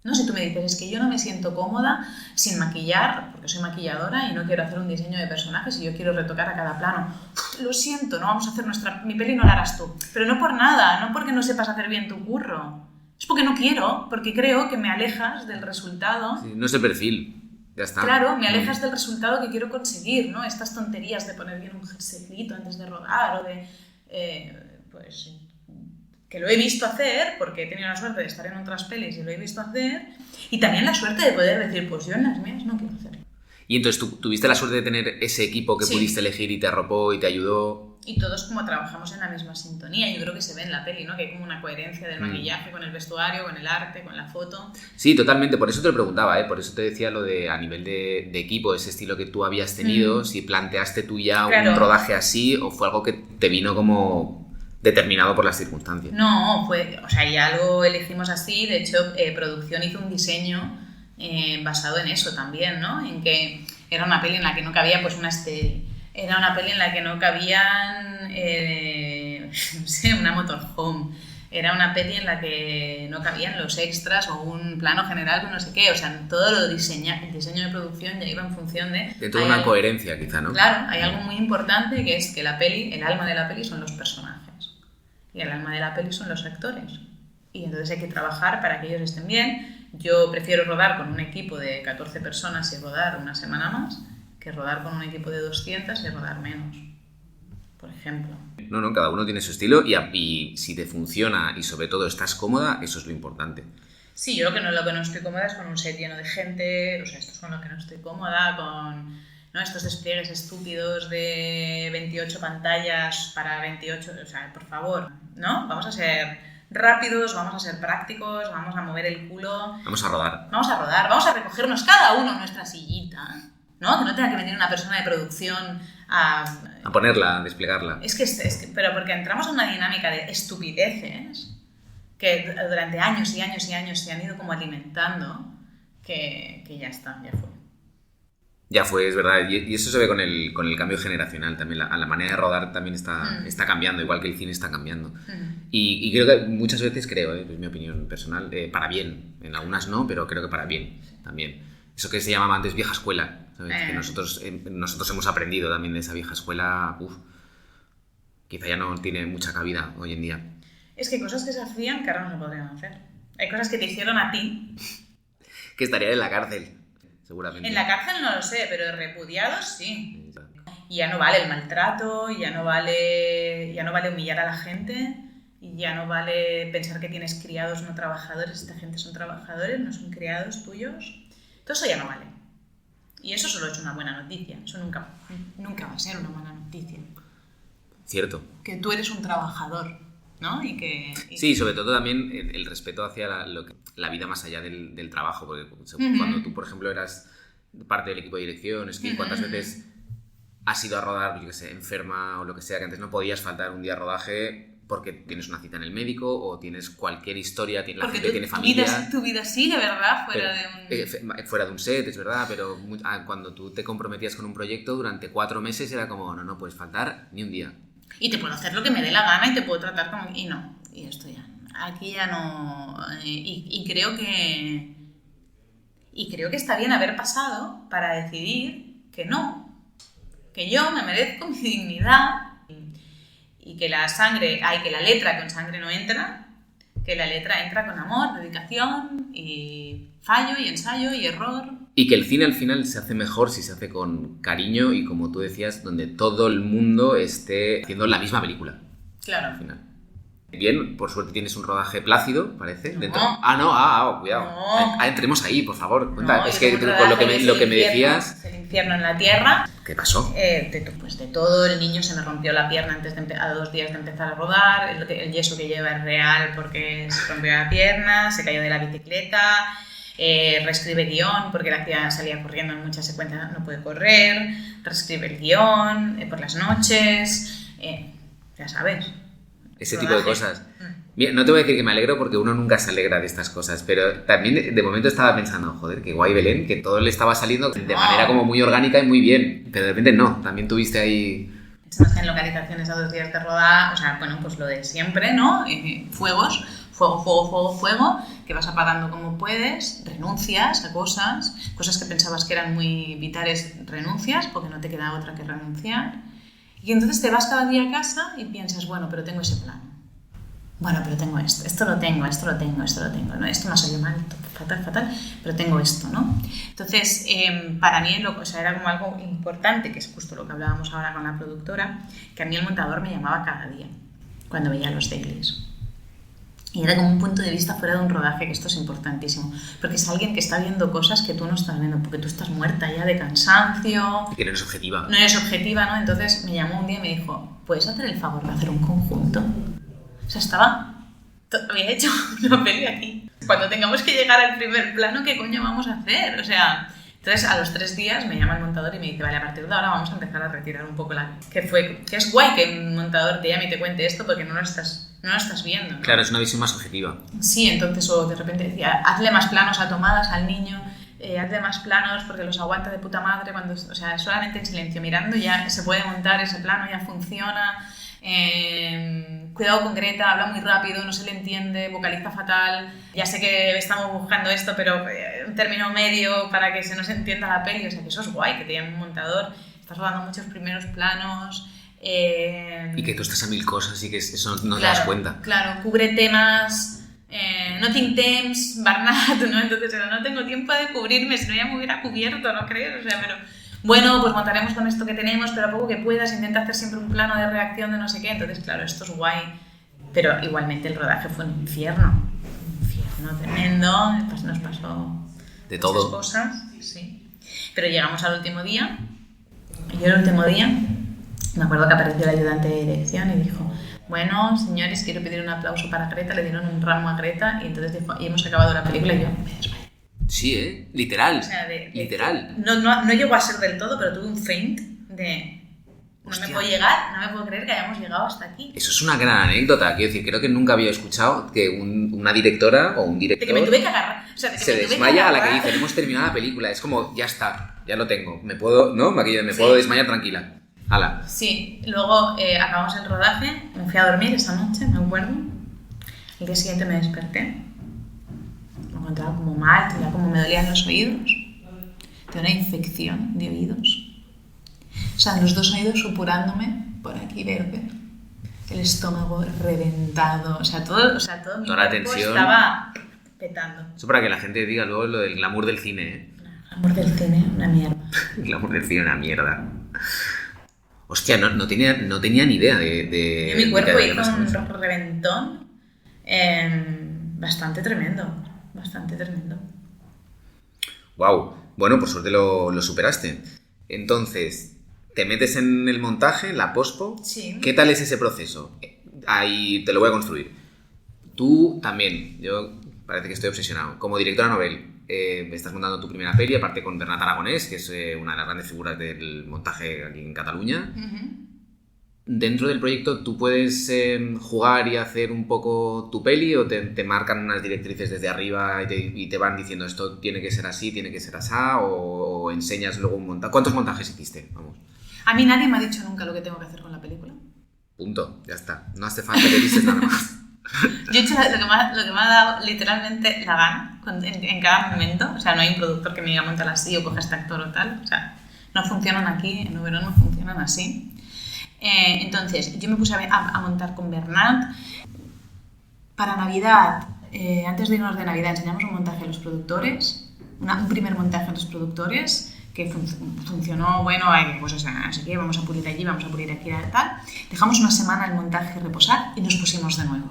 No, si tú me dices, es que yo no me siento cómoda sin maquillar, porque soy maquilladora y no quiero hacer un diseño de personajes y yo quiero retocar a cada plano. Lo siento, no vamos a hacer mi peli, no la harás tú. Pero no por nada, no porque no sepas hacer bien tu curro. Es porque no quiero, porque creo que me alejas del resultado. Sí, no es el perfil. Ya está. Claro, me alejas del resultado que quiero conseguir, ¿no? Estas tonterías de poner bien un jerseylito antes de rodar o de... pues que lo he visto hacer, porque he tenido la suerte de estar en otras pelis y lo he visto hacer, y también la suerte de poder decir, pues yo en las mías no quiero hacerlo. Y entonces tú tuviste la suerte de tener ese equipo que Sí. pudiste elegir y te arropó y te ayudó. Y todos como trabajamos en la misma sintonía. Yo creo que se ve en la peli, ¿no? Que hay como una coherencia del maquillaje con el vestuario, con el arte, con la foto. Sí, totalmente. Por eso te lo preguntaba, ¿eh? Por eso te decía lo de a nivel de equipo, ese estilo que tú habías tenido, si planteaste tú ya Claro. un rodaje así o fue algo que te vino como determinado por las circunstancias. No, o sea, ya lo elegimos así. De hecho, producción hizo un diseño basado en eso también, ¿no? En que era una peli en la que no cabía pues una estéril. Era una peli en la que no cabían, no sé, una motorhome. Era una peli en la que no cabían los extras o un plano general con no sé qué. O sea, todo lo el diseño de producción ya iba en función de... De toda una coherencia, quizá, ¿no? Claro, hay algo muy importante que es que la peli, el alma de la peli son los personajes. Y el alma de la peli son los actores. Y entonces hay que trabajar para que ellos estén bien. Yo prefiero rodar con un equipo de 14 personas y rodar una semana más que rodar con un equipo de 200 y rodar menos, por ejemplo. No, cada uno tiene su estilo y si te funciona y sobre todo estás cómoda, eso es lo importante. Sí, yo lo que no estoy cómoda es con un set lleno de gente, o sea, esto es con lo que no estoy cómoda, con estos despliegues estúpidos de 28 pantallas para 28, o sea, por favor, ¿no? Vamos a ser rápidos, vamos a ser prácticos, vamos a mover el culo. Vamos a rodar. Vamos a rodar, vamos a recogernos cada uno nuestra sillita, ¿no? Que no tenga que venir una persona de producción a ponerla, a desplegarla. Es que, pero porque entramos en una dinámica de estupideces que durante años y años y años se han ido como alimentando, que ya está, ya fue. Ya fue, es verdad. Y eso se ve con el cambio generacional también. La manera de rodar también está cambiando, igual que el cine está cambiando. Y creo que muchas veces es mi opinión personal, para bien. En algunas no, pero creo que para bien también. Eso que se llamaba antes vieja escuela, ¿sabes? Que nosotros hemos aprendido también de esa vieja escuela. Quizá ya no tiene mucha cabida hoy en día. Es que hay cosas que se hacían que ahora no se podrían hacer. Hay cosas que te hicieron a ti. Que estarían en la cárcel, seguramente. En la cárcel no lo sé, pero repudiados sí. Y ya no vale el maltrato, ya no vale humillar a la gente, y ya no vale pensar que tienes criados no trabajadores. Esta gente son trabajadores, no son criados tuyos. Todo eso ya no vale. Y eso solo es una buena noticia. Eso nunca va a ser una mala noticia. Cierto. Que tú eres un trabajador, ¿no? Sí, sobre todo también el respeto hacia la vida más allá del trabajo. Porque cuando tú, por ejemplo, eras parte del equipo de dirección, es que ¿cuántas veces has ido a rodar, yo qué sé, enferma o lo que sea, que antes no podías faltar un día a rodaje porque tienes una cita en el médico o tienes cualquier historia, la gente tiene familia. Tu vida sigue, ¿verdad? Fuera de un set, es verdad, pero cuando tú te comprometías con un proyecto, durante 4 meses era como, no puedes faltar ni un día. Y te puedo hacer lo que me dé la gana y te puedo tratar como... Y no, y esto ya... Aquí ya no... Y creo que está bien haber pasado para decidir que no, que yo me merezco mi dignidad y que que la letra con sangre no entra, que la letra entra con amor, dedicación y fallo y ensayo y error. Y que el cine al final se hace mejor si se hace con cariño y, como tú decías, donde todo el mundo esté haciendo la misma película. Claro. Al final. Bien, por suerte tienes un rodaje plácido, parece. No. Dentro. Cuidado. No. Entremos ahí, por favor. Cuenta. No, es que con lo que me decías... El infierno en la tierra. ¿Qué pasó? Pues de todo. El niño se me rompió la pierna a 2 días de empezar a rodar. El yeso que lleva es real porque se rompió la pierna, se cayó de la bicicleta. Reescribe guión porque salía corriendo en muchas secuencias, no puede correr. Reescribe el guión por las noches. Ya sabes. Ese tipo de cosas. Mira, no te voy a decir que me alegro porque uno nunca se alegra de estas cosas, pero también de momento estaba pensando, joder, qué guay Belén, que todo le estaba saliendo de manera como muy orgánica y muy bien, pero de repente no, también tuviste ahí... Estamos en localizaciones a 2 días de rodar, o sea, bueno, pues lo de siempre, ¿no? Fuegos, fuego, que vas apagando como puedes, renuncias a cosas que pensabas que eran muy vitales, renuncias porque no te queda otra que renunciar. Y entonces te vas cada día a casa y piensas, bueno, pero tengo ese plan. Bueno, pero tengo esto lo tengo, ¿no? Esto me ha salido mal, fatal, pero tengo esto, ¿no? Entonces, para mí era como algo importante, que es justo lo que hablábamos ahora con la productora, que a mí el montador me llamaba cada día, cuando veía los dailies. Y era como un punto de vista fuera de un rodaje, que esto es importantísimo. Porque es alguien que está viendo cosas que tú no estás viendo, porque tú estás muerta ya de cansancio. Y que no eres objetiva. No eres objetiva, ¿no? Entonces me llamó un día y me dijo, ¿puedes hacer el favor de hacer un conjunto? O sea, había hecho una peli aquí. Cuando tengamos que llegar al primer plano, ¿qué coño vamos a hacer? O sea, entonces a los 3 días me llama el montador y me dice, vale, a partir de ahora vamos a empezar a retirar un poco que es guay que un montador te llame y te cuente esto porque no lo estás viendo, ¿no? Claro, es una visión más objetiva. Sí, entonces o de repente decía, hazle más planos a tomadas al niño, hazle más planos porque los aguanta de puta madre cuando, o sea, solamente en silencio mirando ya se puede montar ese plano, ya funciona. Cuidado con Greta, habla muy rápido, no se le entiende, vocaliza fatal. Ya sé que estamos buscando esto, pero un término medio para que se nos entienda la peli. O sea, que eso es guay, que te llame un montador. Estás rodando muchos primeros planos. Y que tú estás a 1000 cosas y que eso no te Claro, das cuenta. Claro, cubre temas, Nothing Temps, Barnat, ¿no? Entonces no tengo tiempo de cubrirme, si no ya me hubiera cubierto, ¿no crees? O sea, pero bueno, pues montaremos con esto que tenemos, pero a poco que puedas, intenta hacer siempre un plano de reacción de no sé qué. Entonces, claro, esto es guay, pero igualmente el rodaje fue un infierno tremendo, pues nos pasó De muchas todo. cosas, sí. Pero llegamos al último día, y yo el último día me acuerdo que apareció el ayudante de dirección y dijo, bueno, señores, quiero pedir un aplauso para Greta. Le dieron un ramo a Greta y entonces dijo, y hemos acabado la película. Y yo me desmayé. Sí, literal. O sea, literal. No llegó a ser del todo, pero tuve un feint de... No Hostia. me puedo llegar, no me puedo creer que hayamos llegado hasta aquí. Eso es una gran anécdota. Quiero decir, creo que nunca había escuchado que una directora o un De director que me tuve que agarrar. O sea, de que se me tuve que desmaya a la que agarrar. dice, hemos terminado la película. Es como, ya está, ya lo tengo. Me puedo, ¿no? Me Sí. puedo desmayar tranquila. Hala. Sí, luego acabamos el rodaje, me fui a dormir esa noche, me acuerdo. El día siguiente me desperté. Me encontraba como mal, tenía como me dolían los oídos. Tenía una infección de oídos. O sea, los 2 oídos supurándome por aquí verde. El estómago reventado. O sea, todo mi Toda la cuerpo tensión. estaba petando. Eso para que la gente diga luego lo del glamour del cine, ¿eh? El amor del cine, una mierda. El glamour del cine, una mierda. Hostia, no tenía ni idea de Y mi cuerpo de que hizo había un pasado eso. reventón bastante tremendo. Bastante tremendo. Wow. Bueno, por suerte lo superaste. Entonces, te metes en el montaje, la pospo. Sí. ¿Qué tal es ese proceso? Ahí te lo voy a construir. Tú también, yo parece que estoy obsesionado. Como directora novel, estás montando tu primera peli, aparte con Bernat Aragonés, que es una de las grandes figuras del montaje aquí en Cataluña. Dentro del proyecto, ¿tú puedes jugar y hacer un poco tu peli o te marcan unas directrices desde arriba y te van diciendo esto tiene que ser así, tiene que ser asá, o enseñas luego un montaje? ¿Cuántos montajes hiciste? Vamos. A mí nadie me ha dicho nunca lo que tengo que hacer con la película. Punto, ya está. No hace falta que dices nada más. Yo he hecho lo que me ha dado literalmente la gana en cada momento. O sea, no hay un productor que me diga montala así o coge este actor o tal. O sea, no funcionan aquí, en Oberón no funcionan así. Entonces, yo me puse a montar con Bernat. Para Navidad, antes de irnos de Navidad, enseñamos un montaje a los productores, un primer montaje a los productores, que funcionó, bueno, pues o sea, así que vamos a pulir allí, vamos a pulir aquí, tal. Dejamos una semana el montaje reposar y nos pusimos de nuevo.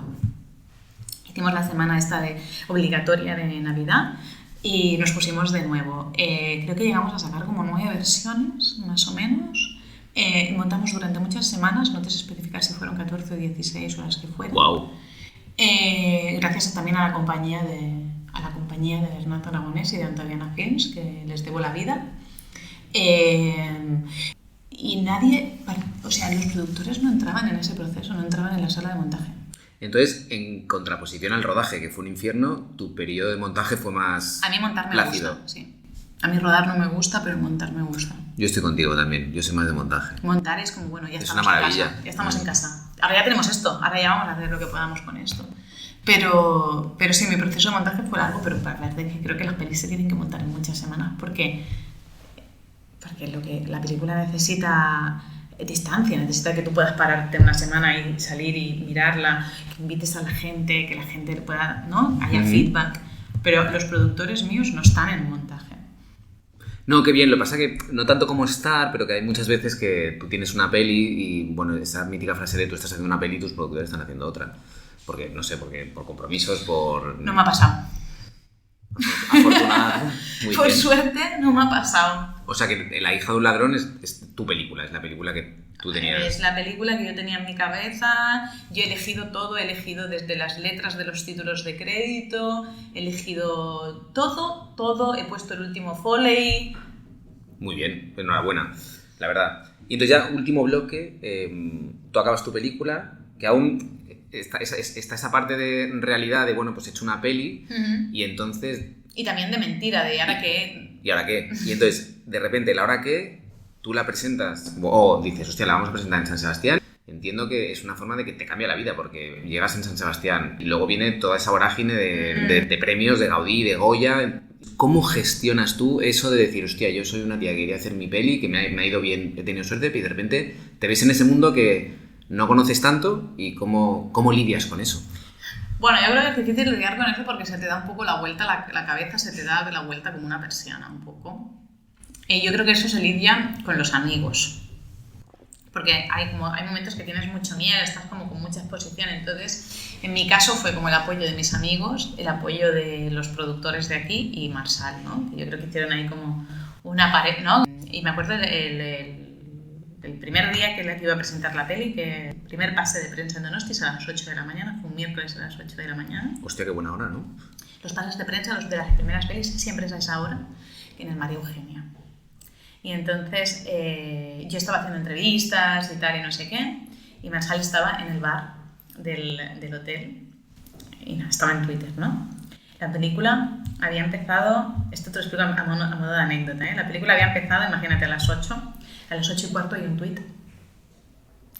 Hicimos la semana esta obligatoria de Navidad y nos pusimos de nuevo. Creo que llegamos a sacar como 9 versiones, más o menos. Montamos durante muchas semanas, no te sé especificar si fueron 14 o 16 horas que fueron. Wow. Gracias también a la compañía de Bernat Aragonés y de Antaviana Films, que les debo la vida. Y nadie, o sea, los productores no entraban en ese proceso, no entraban en la sala de montaje. Entonces, en contraposición al rodaje, que fue un infierno, tu periodo de montaje fue más A mí montar me plácido. gusta, sí. A mí rodar no me gusta, pero montar me gusta. Yo estoy contigo también, yo soy más de montaje. Montar es como, bueno, ya Es estamos una en maravilla. casa. Ya estamos en casa. Ahora ya tenemos esto, ahora ya vamos a hacer lo que podamos con esto. Pero sí, mi proceso de montaje fue largo, pero para verdad que creo que las pelis se tienen que montar en muchas semanas, porque lo que la película necesita distancia, necesita que tú puedas pararte una semana y salir y mirarla, que invites a la gente, que la gente pueda, ¿no? Haya feedback. Pero los productores míos no están en montaje. No, qué bien, lo que pasa que no tanto como estar, pero que hay muchas veces que tú tienes una peli y, bueno, esa mítica frase de tú estás haciendo una peli y tus productores están haciendo otra. Porque, no sé, porque por compromisos, por... No me ha pasado. Afortunada. Muy Por bien. suerte no me ha pasado. O sea que La hija de un ladrón es tu película, es la película que tú tenías. Es la película que yo tenía en mi cabeza. Yo he elegido todo, he elegido desde las letras de los títulos de crédito, he elegido todo, he puesto el último foley. Muy bien, enhorabuena, la verdad. Y entonces ya, último bloque, tú acabas tu película, que aún está esa parte de realidad de, bueno, pues he hecho una peli y entonces... Y también de mentira, de ahora que... ¿Y ahora qué? Y entonces, de repente, la hora que tú la presentas, o dices, hostia, la vamos a presentar en San Sebastián, entiendo que es una forma de que te cambia la vida, porque llegas en San Sebastián y luego viene toda esa vorágine de premios, de Gaudí, de Goya. ¿Cómo gestionas tú eso de decir, hostia, yo soy una tía que quería hacer mi peli, que me ha ido bien, he tenido suerte, y de repente te ves en ese mundo que no conoces tanto y cómo lidias con eso? Bueno, yo creo que es difícil lidiar con eso porque se te da un poco la vuelta, la cabeza se te da la vuelta como una persiana un poco. Y yo creo que eso se lidia con los amigos. Porque hay momentos que tienes mucho miedo, estás como con mucha exposición. Entonces, en mi caso fue como el apoyo de mis amigos, el apoyo de los productores de aquí y Marsal, ¿no? Que yo creo que hicieron ahí como una pared, ¿no? Y me acuerdo el primer día que iba a presentar la peli, que el primer pase de prensa en Donosti a las 8 de la mañana, fue un miércoles a las 8 de la mañana. Hostia, qué buena hora, ¿no? Los pases de prensa, los de las primeras pelis, siempre es a esa hora, en el María Eugenia. Y entonces yo estaba haciendo entrevistas y tal y no sé qué, y Marsal estaba en el bar del hotel, y nada, estaba en Twitter, ¿no? La película había empezado, esto te lo explico a modo de anécdota, ¿eh? La película había empezado, imagínate, a las 8 y cuarto hay un tuit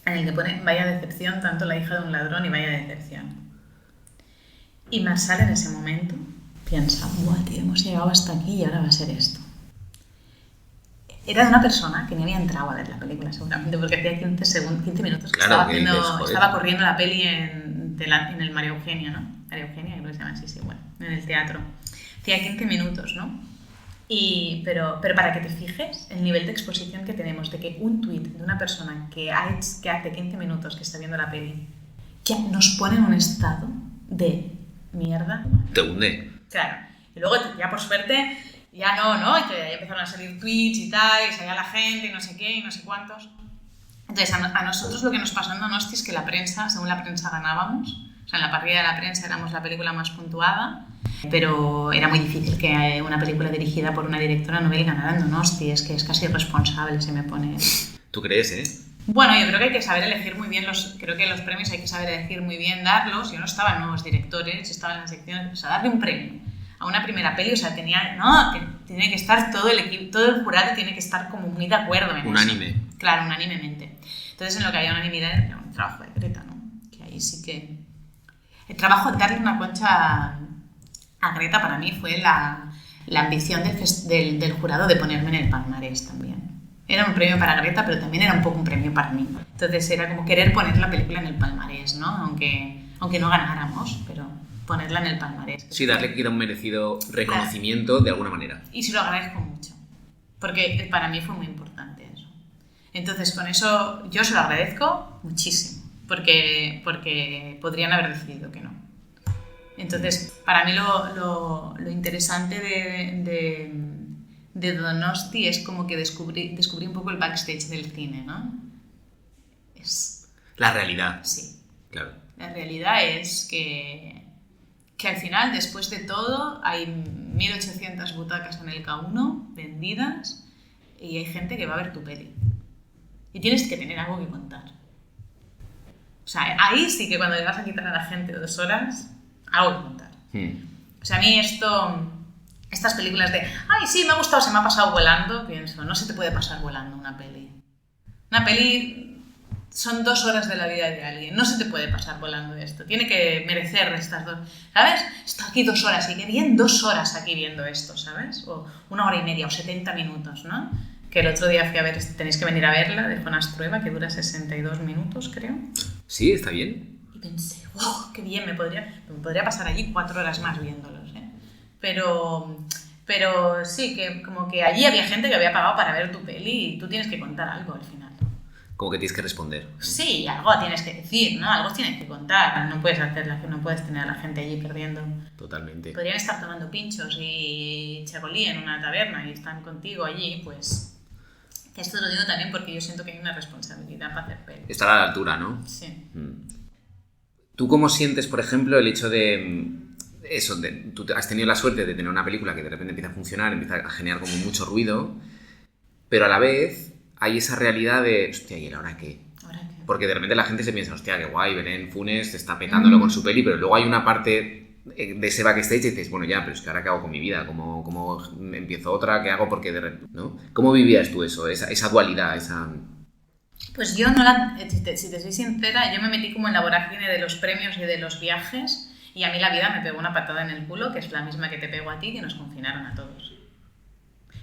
en el que pone vaya decepción, tanto La hija de un ladrón y vaya decepción. Y Marsal en ese momento piensa, buah, tío, hemos llegado hasta aquí y ahora va a ser esto. Era de una persona que no había entrado a ver la película seguramente porque hacía 15 minutos que claro, estaba corriendo la peli en el María Eugenia, ¿no? María Eugenia, creo que se llama así, sí, bueno, en el teatro. Hacía 15 minutos, ¿no? Pero para que te fijes el nivel de exposición que tenemos, de que un tuit de una persona que hace 15 minutos que está viendo la peli, ya nos pone en un estado de mierda. Te hunde. Claro. Y luego, ya por suerte, ya no, que ya empezaron a salir tweets y tal, y salía la gente y no sé qué, y no sé cuántos. Entonces, a nosotros lo que nos pasó en Donosti es que la prensa, según la prensa ganábamos. O sea, en la parrilla de la prensa éramos la película más puntuada, pero era muy difícil que una película dirigida por una directora novel ganara en Donosti, es que es casi irresponsable, se me pone... ¿Tú crees, Bueno, yo creo que hay que saber elegir muy bien creo que los premios hay que saber elegir muy bien, darlos. Yo no estaba en nuevos directores, estaba en las secciones, o sea, darle un premio a una primera peli, o sea, tiene que estar todo el equipo, todo el jurado tiene que estar como muy de acuerdo en unánime. eso. Claro, unánimemente. Entonces, en lo que había unanimidad era un trabajo de Greta, ¿no? Que ahí sí que... El trabajo de darle una concha a Greta para mí fue la ambición del jurado de ponerme en el palmarés también. Era un premio para Greta, pero también era un poco un premio para mí. Entonces era como querer poner la película en el palmarés, ¿no? Aunque no ganáramos, pero ponerla en el palmarés. Sí, darle que un merecido reconocimiento de alguna manera. Y se lo agradezco mucho, porque para mí fue muy importante eso. Entonces con eso yo se lo agradezco muchísimo, porque podrían haber decidido que no. Entonces, para mí lo interesante de Donosti es como que descubrí un poco el backstage del cine, ¿no? Es... La realidad. Sí. Claro. La realidad es que al final, después de todo, hay 1.800 butacas en el K1 vendidas y hay gente que va a ver tu peli. Y tienes que tener algo que contar. O sea, ahí sí que cuando le vas a quitar a la gente 2 horas, algo que contar. O sea, a mí estas películas de, ay, sí, me ha gustado, se me ha pasado volando, pienso, no se te puede pasar volando una peli. Una peli son 2 horas de la vida de alguien, no se te puede pasar volando esto, tiene que merecer estas 2, ¿sabes? Estoy aquí 2 horas y qué bien 2 horas aquí viendo esto, ¿sabes? O 1 hora y media o 70 minutos, ¿no? Que el otro día fui a ver, tenéis que venir a verla, de Jonás Trueba, que dura 62 minutos, creo. Sí, está bien. Y pensé, wow, qué bien, me podría pasar allí 4 horas más viéndolos, ¿eh? Pero sí, que como que allí había gente que había pagado para ver tu peli y tú tienes que contar algo al final. como que tienes que responder. Sí, algo tienes que decir, ¿no? Algo tienes que contar. No puedes no puedes tener a la gente allí perdiendo. Totalmente. Podrían estar tomando pinchos y chagolí en una taberna y están contigo allí, pues... Esto lo digo también porque yo siento que hay una responsabilidad para hacer peli. Estar a la altura, ¿no? Sí. ¿Tú cómo sientes, por ejemplo, el hecho de... Eso, tú has tenido la suerte de tener una película que de repente empieza a funcionar, empieza a generar como mucho ruido, pero a la vez hay esa realidad de, hostia, ¿y ahora qué? Porque de repente la gente se piensa, hostia, qué guay, Belén Funes está petándolo con su peli, pero luego hay una parte de ese backstage y dices, bueno, ya, pero es que ahora qué hago con mi vida, ¿cómo empiezo otra? ¿Qué hago? Porque de repente, ¿no? ¿Cómo vivías tú eso, esa dualidad, esa...? Pues yo si te soy sincera, yo me metí como en la vorágine de los premios y de los viajes y a mí la vida me pegó una patada en el culo, que es la misma que te pegó a ti, que nos confinaron a todos.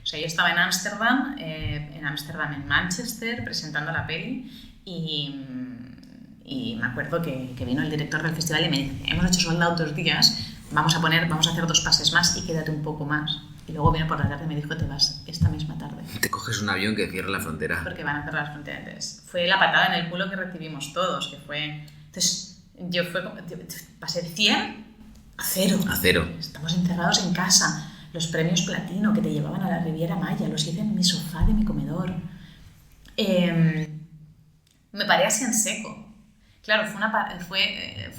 O sea, yo estaba en Ámsterdam, en Manchester, presentando la peli y me acuerdo que vino el director del festival y me dice, hemos hecho sold out 2 días, vamos a hacer 2 pases más y quédate un poco más. Y luego vino por la tarde y me dijo, te vas esta misma tarde. Te coges un avión que cierre la frontera. Porque van a cerrar las fronteras. Entonces, fue la patada en el culo que recibimos todos, que fue... Entonces, pasé de 100 a 0. A 0. Estamos encerrados en casa. Los premios platino que te llevaban a la Riviera Maya, los hice en mi sofá de mi comedor. Me paré así en seco. Claro,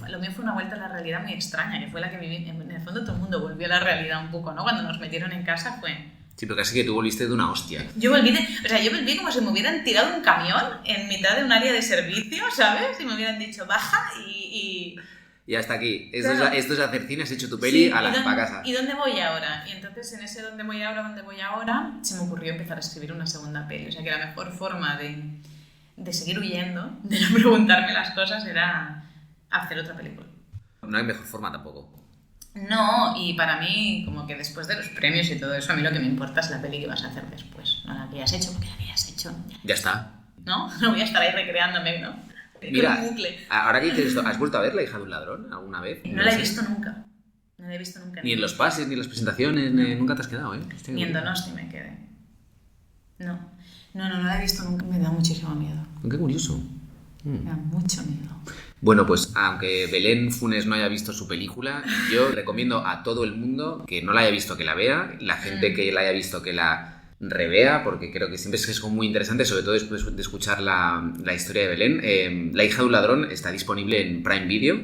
lo mío fue una vuelta a la realidad muy extraña, que fue la que viví. En el fondo todo el mundo volvió a la realidad un poco, ¿no? Cuando nos metieron en casa fue... Sí, pero casi que tú volviste de una hostia. Yo volví como si me hubieran tirado un camión en mitad de un área de servicio, ¿sabes? Y me hubieran dicho, baja y... Y hasta aquí. Claro. Esto es hacer cine, has hecho tu peli, sí, para casa. ¿Y dónde voy ahora? Y entonces en ese dónde voy ahora, se me ocurrió empezar a escribir una segunda peli. O sea que la mejor forma de seguir huyendo, de no preguntarme las cosas, era hacer otra película. No hay mejor forma tampoco. No, y para mí, como que después de los premios y todo eso, a mí lo que me importa es la peli que vas a hacer después, no la que ya has hecho, porque la que ya has hecho... Ya está. ¿No? No voy a estar ahí recreándome, ¿no? Mira, un bucle. ahora que dices esto, ¿has vuelto a ver La hija de un ladrón alguna vez? No la he visto nunca. No la he visto nunca. Ni en los pases, ni en las presentaciones, nunca te has quedado, ¿eh? Ni en Donosti me quedé. No, no la he visto nunca. Me da muchísimo miedo. Qué curioso. Me da mucho miedo. Bueno, pues aunque Belén Funes no haya visto su película, yo recomiendo a todo el mundo que no la haya visto que la vea, la gente que la haya visto que la revea, porque creo que siempre es como muy interesante, sobre todo después de escuchar la historia de Belén. La hija de un ladrón está disponible en Prime Video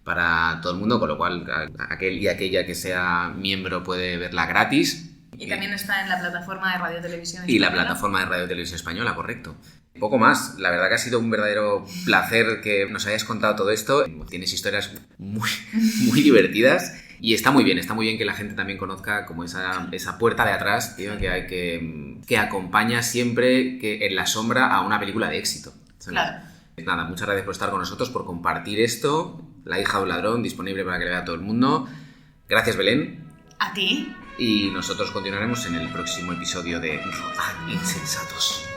para todo el mundo, con lo cual aquel y aquella que sea miembro puede verla gratis. Y también está en la plataforma de Radio Televisión Española. Y la plataforma de Radio Televisión Española, correcto. Poco más, la verdad que ha sido un verdadero placer que nos hayas contado todo esto. Tienes historias muy, muy divertidas y está muy bien que la gente también conozca como esa puerta de atrás, tío, que acompaña siempre en la sombra a una película de éxito. Claro. Nada, muchas gracias por estar con nosotros, por compartir esto. La hija de un ladrón, disponible para que le vea todo el mundo. Gracias, Belén. ¿A ti? Y nosotros continuaremos en el próximo episodio de Rodad Insensatos.